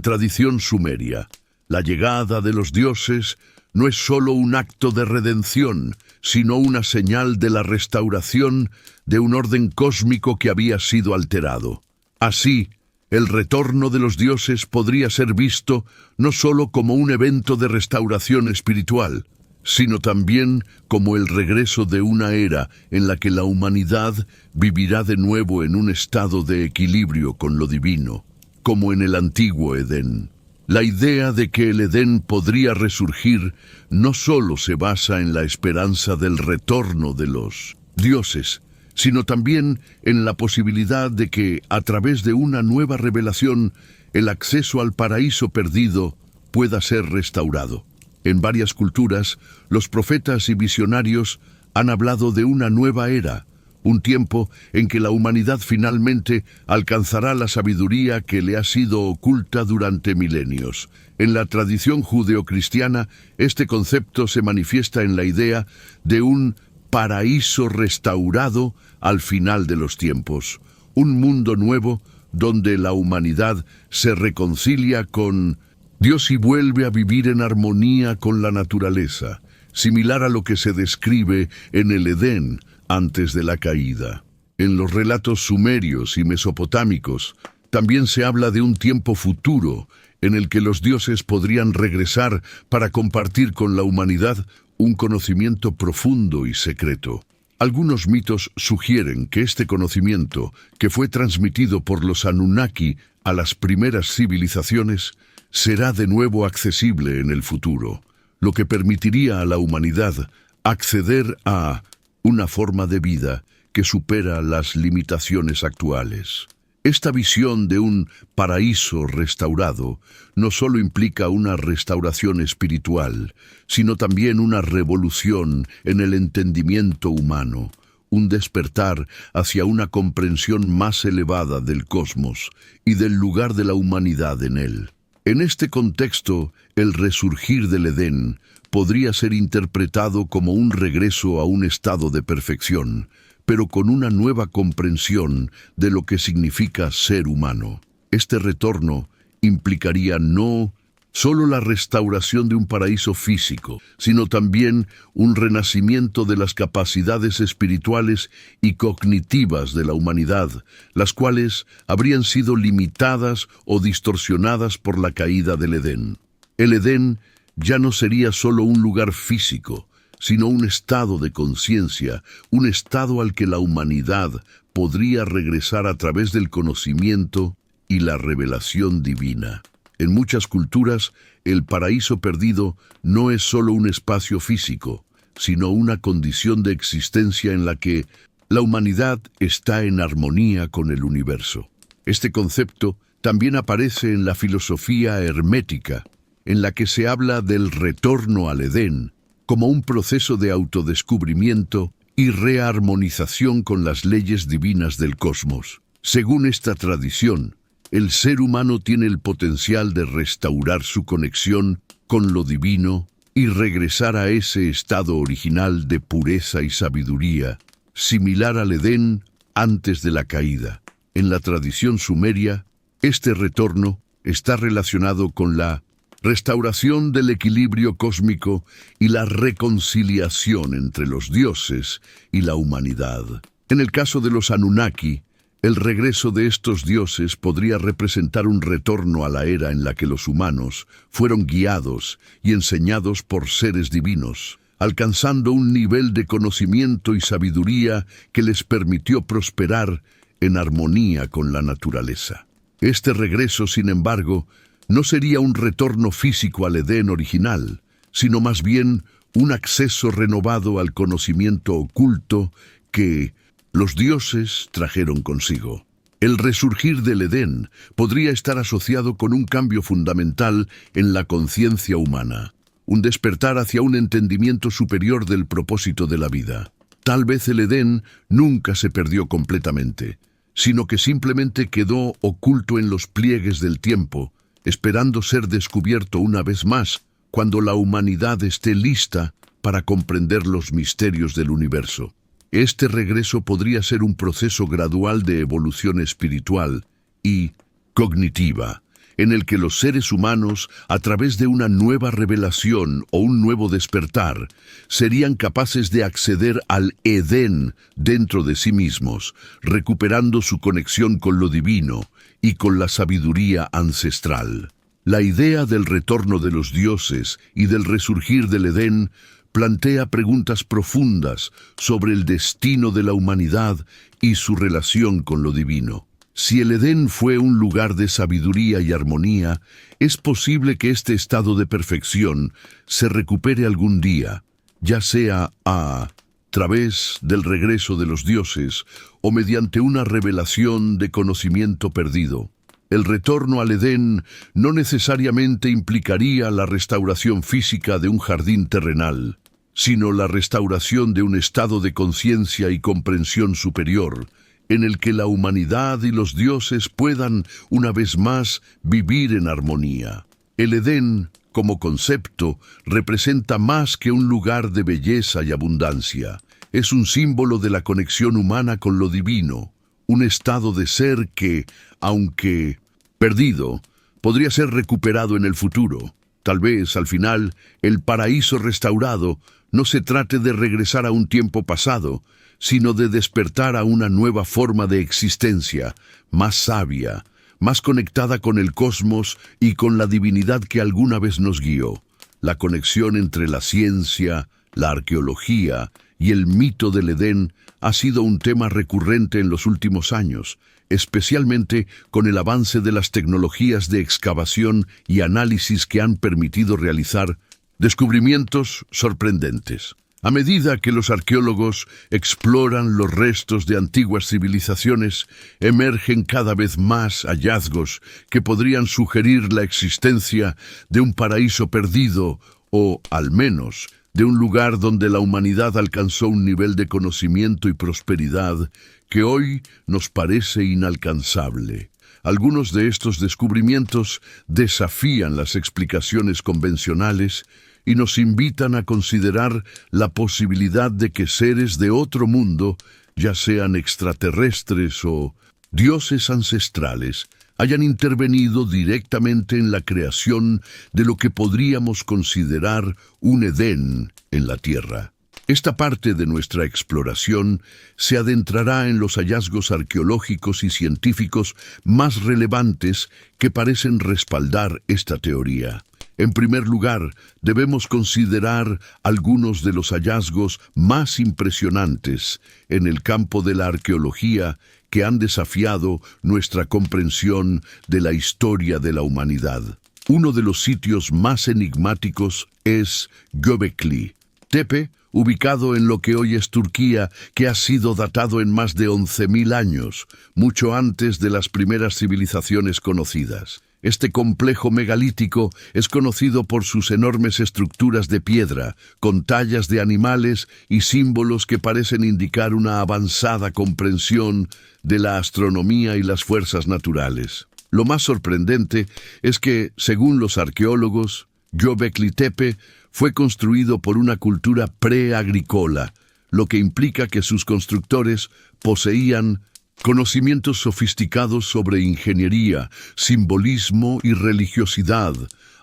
tradición sumeria, la llegada de los dioses no es solo un acto de redención, sino una señal de la restauración de un orden cósmico que había sido alterado. Así, el retorno de los dioses podría ser visto no solo como un evento de restauración espiritual, sino también como el regreso de una era en la que la humanidad vivirá de nuevo en un estado de equilibrio con lo divino, como en el antiguo Edén. La idea de que el Edén podría resurgir no solo se basa en la esperanza del retorno de los dioses, sino también en la posibilidad de que, a través de una nueva revelación, el acceso al paraíso perdido pueda ser restaurado. En varias culturas, los profetas y visionarios han hablado de una nueva era, un tiempo en que la humanidad finalmente alcanzará la sabiduría que le ha sido oculta durante milenios. En la tradición judeocristiana, este concepto se manifiesta en la idea de un paraíso restaurado al final de los tiempos, un mundo nuevo donde la humanidad se reconcilia con Dios y vuelve a vivir en armonía con la naturaleza, similar a lo que se describe en el Edén antes de la caída. En los relatos sumerios y mesopotámicos también se habla de un tiempo futuro en el que los dioses podrían regresar para compartir con la humanidad un conocimiento profundo y secreto. Algunos mitos sugieren que este conocimiento, que fue transmitido por los Anunnaki a las primeras civilizaciones, será de nuevo accesible en el futuro, lo que permitiría a la humanidad acceder a una forma de vida que supera las limitaciones actuales. Esta visión de un paraíso restaurado no solo implica una restauración espiritual, sino también una revolución en el entendimiento humano, un despertar hacia una comprensión más elevada del cosmos y del lugar de la humanidad en él. En este contexto, el resurgir del Edén podría ser interpretado como un regreso a un estado de perfección, pero con una nueva comprensión de lo que significa ser humano. Este retorno implicaría no solo la restauración de un paraíso físico, sino también un renacimiento de las capacidades espirituales y cognitivas de la humanidad, las cuales habrían sido limitadas o distorsionadas por la caída del Edén. El Edén ya no sería solo un lugar físico, sino un estado de conciencia, un estado al que la humanidad podría regresar a través del conocimiento y la revelación divina. En muchas culturas, el paraíso perdido no es solo un espacio físico, sino una condición de existencia en la que la humanidad está en armonía con el universo. Este concepto también aparece en la filosofía hermética, en la que se habla del retorno al Edén como un proceso de autodescubrimiento y rearmonización con las leyes divinas del cosmos. Según esta tradición, el ser humano tiene el potencial de restaurar su conexión con lo divino y regresar a ese estado original de pureza y sabiduría, similar al Edén antes de la caída. En la tradición sumeria, este retorno está relacionado con la restauración del equilibrio cósmico y la reconciliación entre los dioses y la humanidad. En el caso de los Anunnaki, el regreso de estos dioses podría representar un retorno a la era en la que los humanos fueron guiados y enseñados por seres divinos, alcanzando un nivel de conocimiento y sabiduría que les permitió prosperar en armonía con la naturaleza. Este regreso, sin embargo, no sería un retorno físico al Edén original, sino más bien un acceso renovado al conocimiento oculto que los dioses trajeron consigo. El resurgir del Edén podría estar asociado con un cambio fundamental en la conciencia humana, un despertar hacia un entendimiento superior del propósito de la vida. Tal vez el Edén nunca se perdió completamente, sino que simplemente quedó oculto en los pliegues del tiempo, esperando ser descubierto una vez más cuando la humanidad esté lista para comprender los misterios del universo. Este regreso podría ser un proceso gradual de evolución espiritual y cognitiva, en el que los seres humanos, a través de una nueva revelación o un nuevo despertar, serían capaces de acceder al Edén dentro de sí mismos, recuperando su conexión con lo divino y con la sabiduría ancestral. La idea del retorno de los dioses y del resurgir del Edén plantea preguntas profundas sobre el destino de la humanidad y su relación con lo divino. Si el Edén fue un lugar de sabiduría y armonía, es posible que este estado de perfección se recupere algún día, ya sea a través del regreso de los dioses o mediante una revelación de conocimiento perdido. El retorno al Edén no necesariamente implicaría la restauración física de un jardín terrenal, sino la restauración de un estado de conciencia y comprensión superior, en el que la humanidad y los dioses puedan, una vez más, vivir en armonía. El Edén, como concepto, representa más que un lugar de belleza y abundancia. Es un símbolo de la conexión humana con lo divino, un estado de ser que, aunque perdido, podría ser recuperado en el futuro. Tal vez, al final, el paraíso restaurado no se trate de regresar a un tiempo pasado, sino de despertar a una nueva forma de existencia, más sabia, más conectada con el cosmos y con la divinidad que alguna vez nos guió. La conexión entre la ciencia, la arqueología y el mito del Edén ha sido un tema recurrente en los últimos años, especialmente con el avance de las tecnologías de excavación y análisis que han permitido realizar descubrimientos sorprendentes. A medida que los arqueólogos exploran los restos de antiguas civilizaciones, emergen cada vez más hallazgos que podrían sugerir la existencia de un paraíso perdido o, al menos, de un lugar donde la humanidad alcanzó un nivel de conocimiento y prosperidad que hoy nos parece inalcanzable. Algunos de estos descubrimientos desafían las explicaciones convencionales y nos invitan a considerar la posibilidad de que seres de otro mundo, ya sean extraterrestres o dioses ancestrales, hayan intervenido directamente en la creación de lo que podríamos considerar un Edén en la Tierra. Esta parte de nuestra exploración se adentrará en los hallazgos arqueológicos y científicos más relevantes que parecen respaldar esta teoría. En primer lugar, debemos considerar algunos de los hallazgos más impresionantes en el campo de la arqueología que han desafiado nuestra comprensión de la historia de la humanidad. Uno de los sitios más enigmáticos es Göbekli Tepe, ubicado en lo que hoy es Turquía, que ha sido datado en más de 11.000 años, mucho antes de las primeras civilizaciones conocidas. Este complejo megalítico es conocido por sus enormes estructuras de piedra, con tallas de animales y símbolos que parecen indicar una avanzada comprensión de la astronomía y las fuerzas naturales. Lo más sorprendente es que, según los arqueólogos, Göbekli Tepe fue construido por una cultura preagrícola, lo que implica que sus constructores poseían conocimientos sofisticados sobre ingeniería, simbolismo y religiosidad,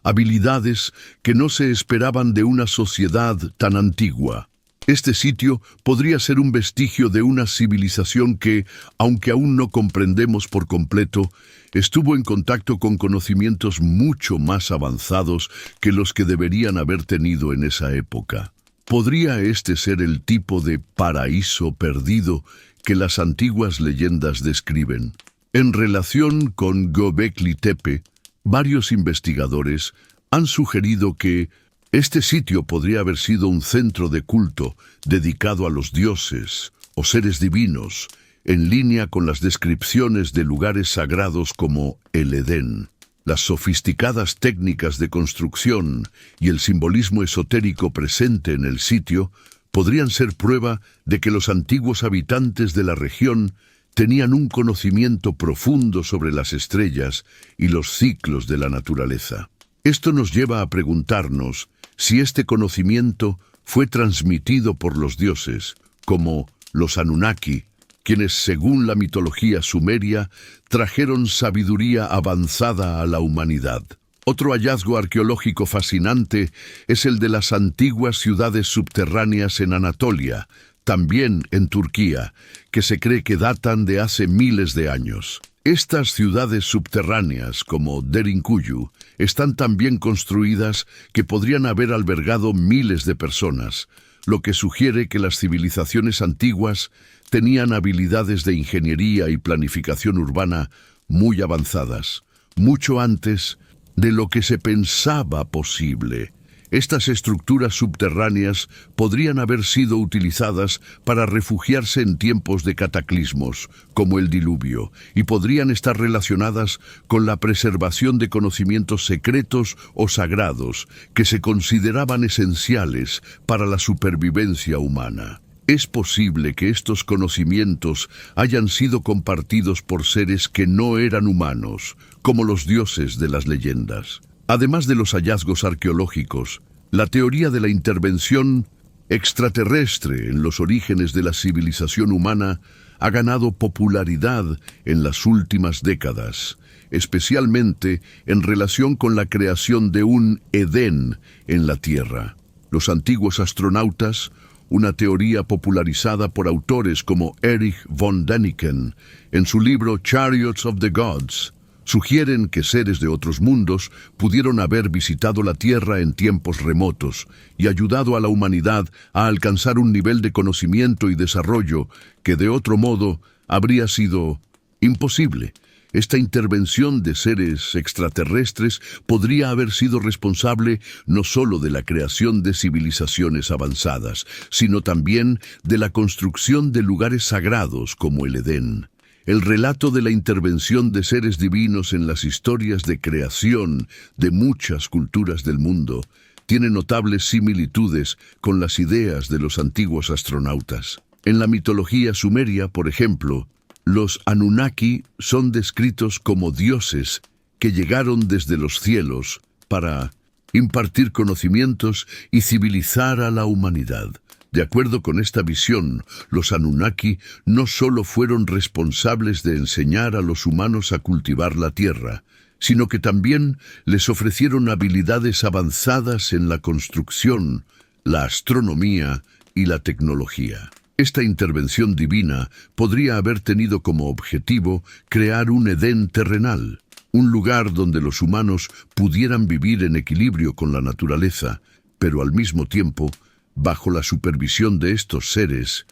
habilidades que no se esperaban de una sociedad tan antigua. Este sitio podría ser un vestigio de una civilización que, aunque aún no comprendemos por completo, estuvo en contacto con conocimientos mucho más avanzados que los que deberían haber tenido en esa época. ¿Podría este ser el tipo de paraíso perdido que las antiguas leyendas describen? En relación con Göbekli Tepe, varios investigadores han sugerido que este sitio podría haber sido un centro de culto dedicado a los dioses o seres divinos, en línea con las descripciones de lugares sagrados como el Edén. Las sofisticadas técnicas de construcción y el simbolismo esotérico presente en el sitio podrían ser prueba de que los antiguos habitantes de la región tenían un conocimiento profundo sobre las estrellas y los ciclos de la naturaleza. Esto nos lleva a preguntarnos si este conocimiento fue transmitido por los dioses, como los Anunnaki, quienes, según la mitología sumeria, trajeron sabiduría avanzada a la humanidad. Otro hallazgo arqueológico fascinante es el de las antiguas ciudades subterráneas en Anatolia, también en Turquía, que se cree que datan de hace miles de años. Estas ciudades subterráneas, como Derinkuyu, están tan bien construidas que podrían haber albergado miles de personas, lo que sugiere que las civilizaciones antiguas tenían habilidades de ingeniería y planificación urbana muy avanzadas, mucho antes de lo que se pensaba posible. Estas estructuras subterráneas podrían haber sido utilizadas para refugiarse en tiempos de cataclismos, como el diluvio, y podrían estar relacionadas con la preservación de conocimientos secretos o sagrados que se consideraban esenciales para la supervivencia humana. Es posible que estos conocimientos hayan sido compartidos por seres que no eran humanos, como los dioses de las leyendas. Además de los hallazgos arqueológicos, la teoría de la intervención extraterrestre en los orígenes de la civilización humana ha ganado popularidad en las últimas décadas, especialmente en relación con la creación de un Edén en la Tierra. Los antiguos astronautas, una teoría popularizada por autores como Erich von Däniken en su libro Chariots of the Gods, sugieren que seres de otros mundos pudieron haber visitado la Tierra en tiempos remotos y ayudado a la humanidad a alcanzar un nivel de conocimiento y desarrollo que de otro modo habría sido imposible. Esta intervención de seres extraterrestres podría haber sido responsable no solo de la creación de civilizaciones avanzadas, sino también de la construcción de lugares sagrados como el Edén. El relato de la intervención de seres divinos en las historias de creación de muchas culturas del mundo tiene notables similitudes con las ideas de los antiguos astronautas. En la mitología sumeria, por ejemplo, los Anunnaki son descritos como dioses que llegaron desde los cielos para impartir conocimientos y civilizar a la humanidad. De acuerdo con esta visión, los Anunnaki no solo fueron responsables de enseñar a los humanos a cultivar la tierra, sino que también les ofrecieron habilidades avanzadas en la construcción, la astronomía y la tecnología. Esta intervención divina podría haber tenido como objetivo crear un Edén terrenal, un lugar donde los humanos pudieran vivir en equilibrio con la naturaleza, pero al mismo tiempo bajo la supervisión de estos seres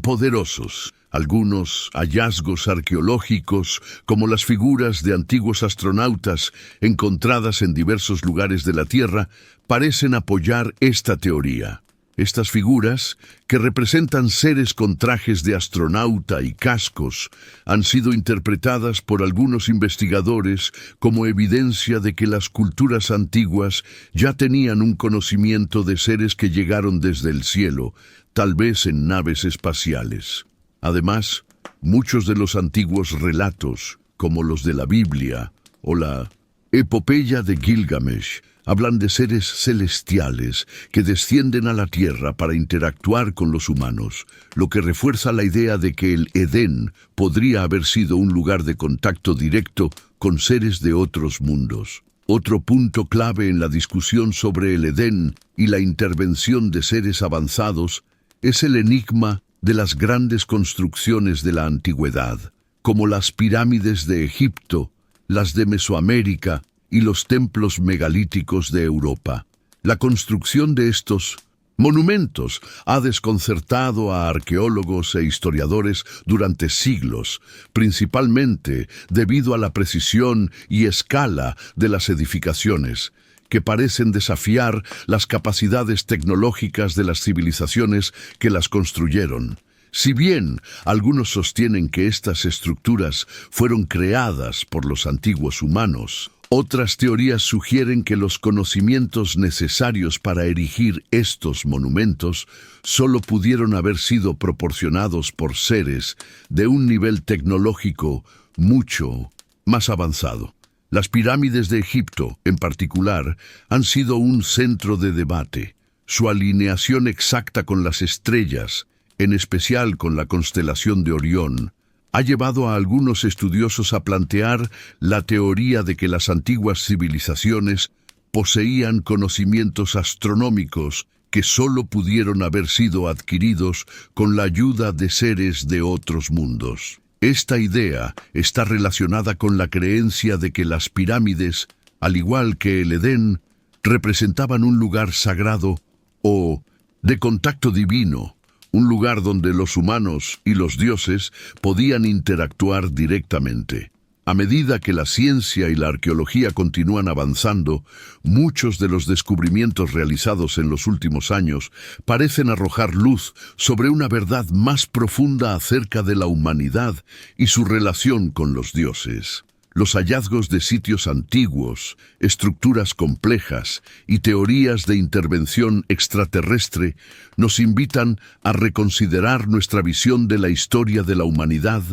poderosos. Algunos hallazgos arqueológicos, como las figuras de antiguos astronautas encontradas en diversos lugares de la Tierra, parecen apoyar esta teoría. Estas figuras, que representan seres con trajes de astronauta y cascos, han sido interpretadas por algunos investigadores como evidencia de que las culturas antiguas ya tenían un conocimiento de seres que llegaron desde el cielo, tal vez en naves espaciales. Además, muchos de los antiguos relatos, como los de la Biblia o la epopeya de Gilgamesh, hablan de seres celestiales que descienden a la tierra para interactuar con los humanos, lo que refuerza la idea de que el Edén podría haber sido un lugar de contacto directo con seres de otros mundos. Otro punto clave en la discusión sobre el Edén y la intervención de seres avanzados es el enigma de las grandes construcciones de la antigüedad, como las pirámides de Egipto, las de Mesoamérica y los templos megalíticos de Europa. La construcción de estos monumentos ha desconcertado a arqueólogos e historiadores durante siglos, principalmente debido a la precisión y escala de las edificaciones, que parecen desafiar las capacidades tecnológicas de las civilizaciones que las construyeron. Si bien algunos sostienen que estas estructuras fueron creadas por los antiguos humanos, otras teorías sugieren que los conocimientos necesarios para erigir estos monumentos solo pudieron haber sido proporcionados por seres de un nivel tecnológico mucho más avanzado. Las pirámides de Egipto, en particular, han sido un centro de debate. Su alineación exacta con las estrellas, en especial con la constelación de Orión, ha llevado a algunos estudiosos a plantear la teoría de que las antiguas civilizaciones poseían conocimientos astronómicos que solo pudieron haber sido adquiridos con la ayuda de seres de otros mundos. Esta idea está relacionada con la creencia de que las pirámides, al igual que el Edén, representaban un lugar sagrado o de contacto divino, un lugar donde los humanos y los dioses podían interactuar directamente. A medida que la ciencia y la arqueología continúan avanzando, muchos de los descubrimientos realizados en los últimos años parecen arrojar luz sobre una verdad más profunda acerca de la humanidad y su relación con los dioses. Los hallazgos de sitios antiguos, estructuras complejas y teorías de intervención extraterrestre nos invitan a reconsiderar nuestra visión de la historia de la humanidad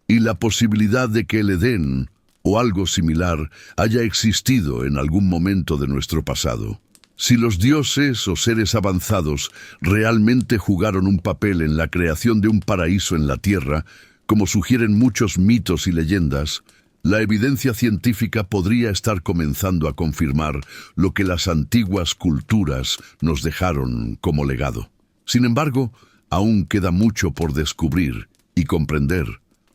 y la posibilidad de que el Edén, o algo similar, haya existido en algún momento de nuestro pasado. Si los dioses o seres avanzados realmente jugaron un papel en la creación de un paraíso en la Tierra, como sugieren muchos mitos y leyendas, la evidencia científica podría estar comenzando a confirmar lo que las antiguas culturas nos dejaron como legado. Sin embargo, aún queda mucho por descubrir y comprender,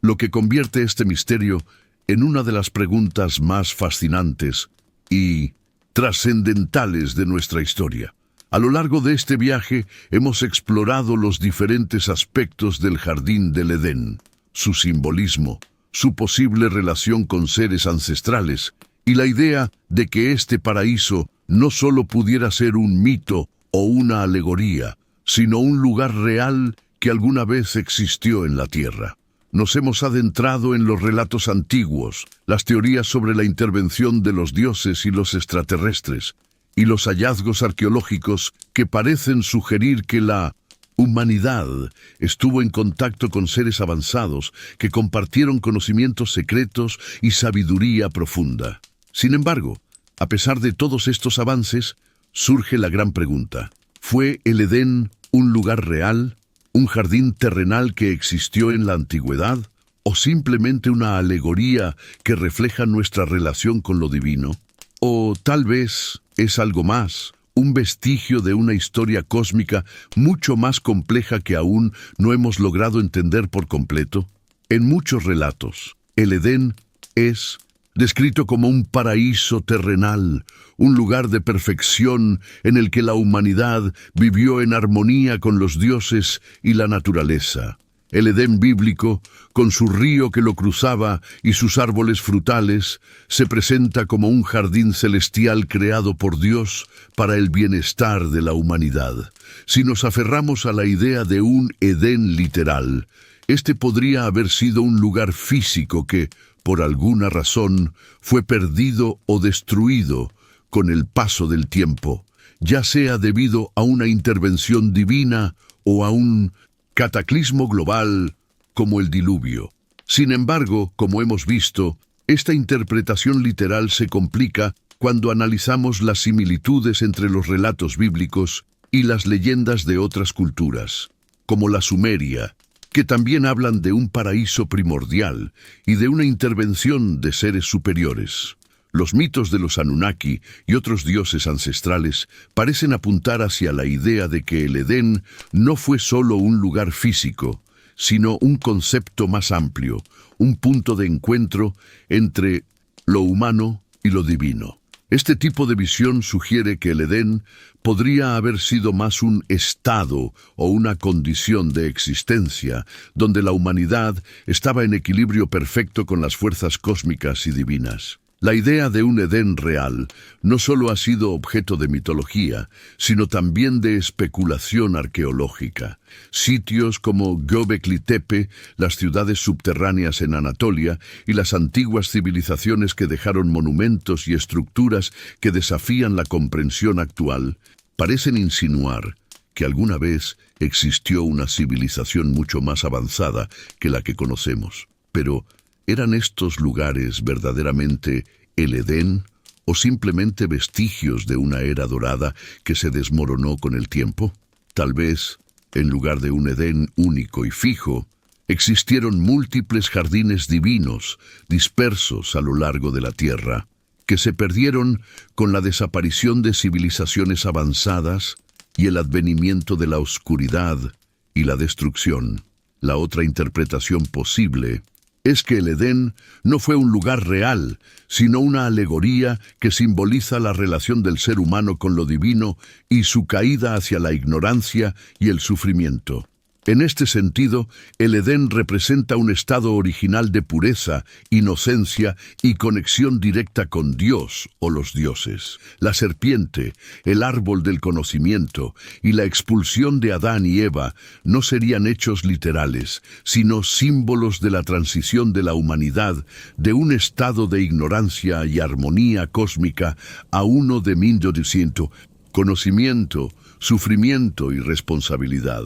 lo que convierte este misterio en una de las preguntas más fascinantes y trascendentales de nuestra historia. A lo largo de este viaje hemos explorado los diferentes aspectos del Jardín del Edén, su simbolismo, su posible relación con seres ancestrales y la idea de que este paraíso no solo pudiera ser un mito o una alegoría, sino un lugar real que alguna vez existió en la Tierra. Nos hemos adentrado en los relatos antiguos, las teorías sobre la intervención de los dioses y los extraterrestres, y los hallazgos arqueológicos que parecen sugerir que la humanidad estuvo en contacto con seres avanzados que compartieron conocimientos secretos y sabiduría profunda. Sin embargo, a pesar de todos estos avances, surge la gran pregunta: ¿fue el Edén un lugar real, un jardín terrenal que existió en la antigüedad, o simplemente una alegoría que refleja nuestra relación con lo divino? ¿O tal vez es algo más, un vestigio de una historia cósmica mucho más compleja que aún no hemos logrado entender por completo? En muchos relatos, el Edén es descrito como un paraíso terrenal, un lugar de perfección en el que la humanidad vivió en armonía con los dioses y la naturaleza. El Edén bíblico, con su río que lo cruzaba y sus árboles frutales, se presenta como un jardín celestial creado por Dios para el bienestar de la humanidad. Si nos aferramos a la idea de un Edén literal, este podría haber sido un lugar físico que, por alguna razón, fue perdido o destruido con el paso del tiempo, ya sea debido a una intervención divina o a un cataclismo global como el diluvio. Sin embargo, como hemos visto, esta interpretación literal se complica cuando analizamos las similitudes entre los relatos bíblicos y las leyendas de otras culturas, como la sumeria, que también hablan de un paraíso primordial y de una intervención de seres superiores. Los mitos de los Anunnaki y otros dioses ancestrales parecen apuntar hacia la idea de que el Edén no fue solo un lugar físico, sino un concepto más amplio, un punto de encuentro entre lo humano y lo divino. Este tipo de visión sugiere que el Edén podría haber sido más un estado o una condición de existencia, donde la humanidad estaba en equilibrio perfecto con las fuerzas cósmicas y divinas. La idea de un Edén real no solo ha sido objeto de mitología, sino también de especulación arqueológica. Sitios como Göbekli Tepe, las ciudades subterráneas en Anatolia y las antiguas civilizaciones que dejaron monumentos y estructuras que desafían la comprensión actual, parecen insinuar que alguna vez existió una civilización mucho más avanzada que la que conocemos. Pero, ¿eran estos lugares verdaderamente el Edén o simplemente vestigios de una era dorada que se desmoronó con el tiempo? Tal vez, en lugar de un Edén único y fijo, existieron múltiples jardines divinos dispersos a lo largo de la tierra, que se perdieron con la desaparición de civilizaciones avanzadas y el advenimiento de la oscuridad y la destrucción. La otra interpretación posible es que el Edén no fue un lugar real, sino una alegoría que simboliza la relación del ser humano con lo divino y su caída hacia la ignorancia y el sufrimiento. En este sentido, el Edén representa un estado original de pureza, inocencia y conexión directa con Dios o los dioses. La serpiente, el árbol del conocimiento y la expulsión de Adán y Eva no serían hechos literales, sino símbolos de la transición de la humanidad de un estado de ignorancia y armonía cósmica a uno de conocimiento, sufrimiento y responsabilidad.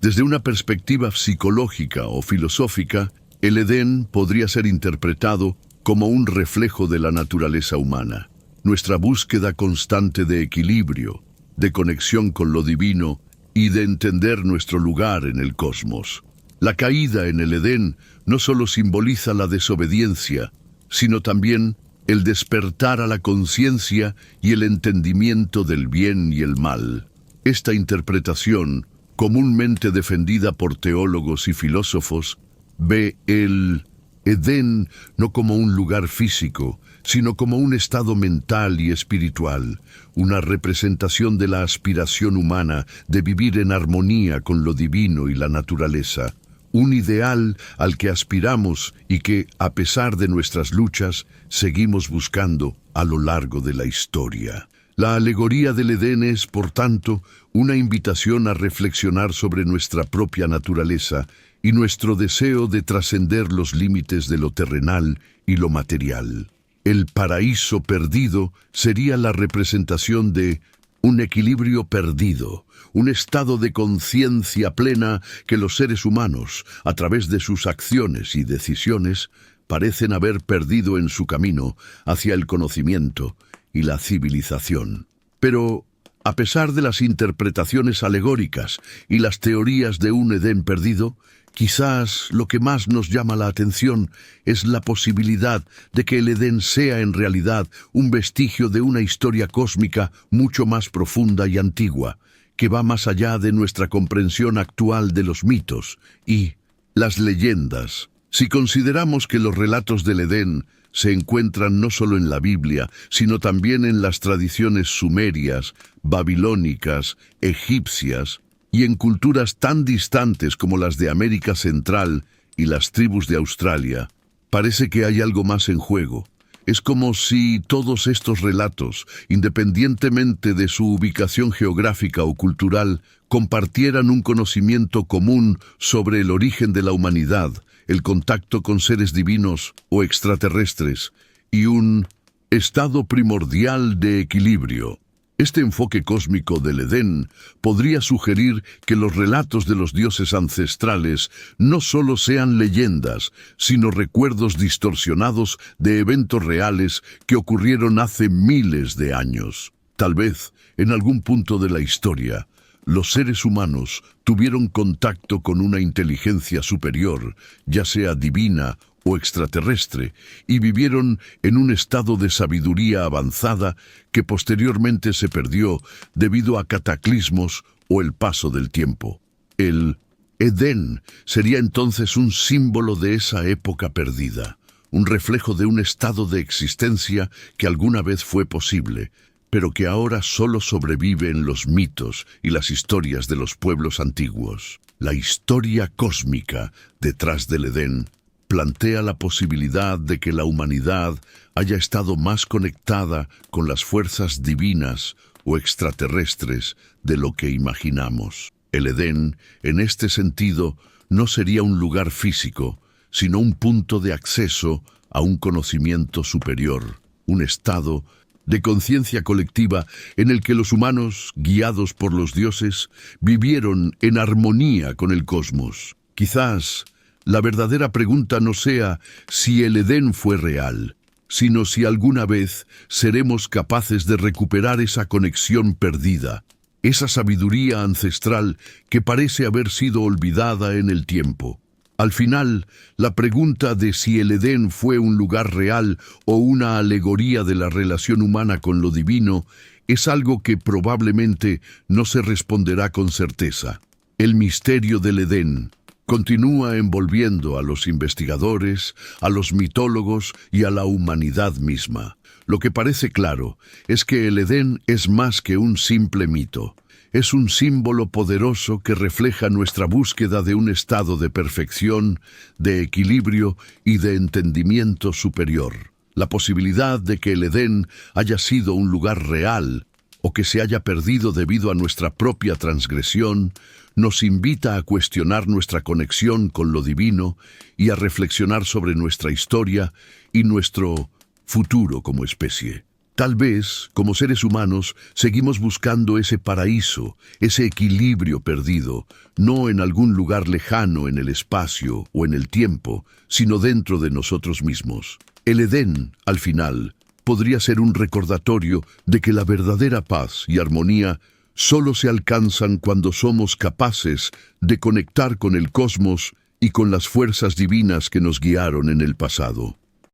Desde una perspectiva psicológica o filosófica, el Edén podría ser interpretado como un reflejo de la naturaleza humana, nuestra búsqueda constante de equilibrio, de conexión con lo divino y de entender nuestro lugar en el cosmos. La caída en el Edén no solo simboliza la desobediencia, sino también el despertar a la conciencia y el entendimiento del bien y el mal. Esta interpretación, comúnmente defendida por teólogos y filósofos, ve el Edén no como un lugar físico, sino como un estado mental y espiritual, una representación de la aspiración humana de vivir en armonía con lo divino y la naturaleza, un ideal al que aspiramos y que, a pesar de nuestras luchas, seguimos buscando a lo largo de la historia. La alegoría del Edén es, por tanto, una invitación a reflexionar sobre nuestra propia naturaleza y nuestro deseo de trascender los límites de lo terrenal y lo material. El paraíso perdido sería la representación de un equilibrio perdido, un estado de conciencia plena que los seres humanos, a través de sus acciones y decisiones, parecen haber perdido en su camino hacia el conocimiento y la civilización. Pero, a pesar de las interpretaciones alegóricas y las teorías de un Edén perdido, quizás lo que más nos llama la atención es la posibilidad de que el Edén sea en realidad un vestigio de una historia cósmica mucho más profunda y antigua, que va más allá de nuestra comprensión actual de los mitos y las leyendas. Si consideramos que los relatos del Edén se encuentran no solo en la Biblia, sino también en las tradiciones sumerias, babilónicas, egipcias, y en culturas tan distantes como las de América Central y las tribus de Australia, parece que hay algo más en juego. Es como si todos estos relatos, independientemente de su ubicación geográfica o cultural, compartieran un conocimiento común sobre el origen de la humanidad, el contacto con seres divinos o extraterrestres, y un estado primordial de equilibrio. Este enfoque cósmico del Edén podría sugerir que los relatos de los dioses ancestrales no solo sean leyendas, sino recuerdos distorsionados de eventos reales que ocurrieron hace miles de años. Tal vez, en algún punto de la historia, los seres humanos tuvieron contacto con una inteligencia superior, ya sea divina o extraterrestre, y vivieron en un estado de sabiduría avanzada que posteriormente se perdió debido a cataclismos o el paso del tiempo. El Edén sería entonces un símbolo de esa época perdida, un reflejo de un estado de existencia que alguna vez fue posible, pero que ahora solo sobrevive en los mitos y las historias de los pueblos antiguos. La historia cósmica detrás del Edén plantea la posibilidad de que la humanidad haya estado más conectada con las fuerzas divinas o extraterrestres de lo que imaginamos. El Edén, en este sentido, no sería un lugar físico, sino un punto de acceso a un conocimiento superior, un estado de conciencia colectiva en el que los humanos, guiados por los dioses, vivieron en armonía con el cosmos. Quizás la verdadera pregunta no sea si el Edén fue real, sino si alguna vez seremos capaces de recuperar esa conexión perdida, esa sabiduría ancestral que parece haber sido olvidada en el tiempo. Al final, la pregunta de si el Edén fue un lugar real o una alegoría de la relación humana con lo divino es algo que probablemente no se responderá con certeza. El misterio del Edén, continúa envolviendo a los investigadores, a los mitólogos y a la humanidad misma. Lo que parece claro es que el Edén es más que un simple mito. Es un símbolo poderoso que refleja nuestra búsqueda de un estado de perfección, de equilibrio y de entendimiento superior. La posibilidad de que el Edén haya sido un lugar real o que se haya perdido debido a nuestra propia transgresión nos invita a cuestionar nuestra conexión con lo divino y a reflexionar sobre nuestra historia y nuestro futuro como especie. Tal vez, como seres humanos, seguimos buscando ese paraíso, ese equilibrio perdido, no en algún lugar lejano en el espacio o en el tiempo, sino dentro de nosotros mismos. El Edén, al final, podría ser un recordatorio de que la verdadera paz y armonía solo se alcanzan cuando somos capaces de conectar con el cosmos y con las fuerzas divinas que nos guiaron en el pasado.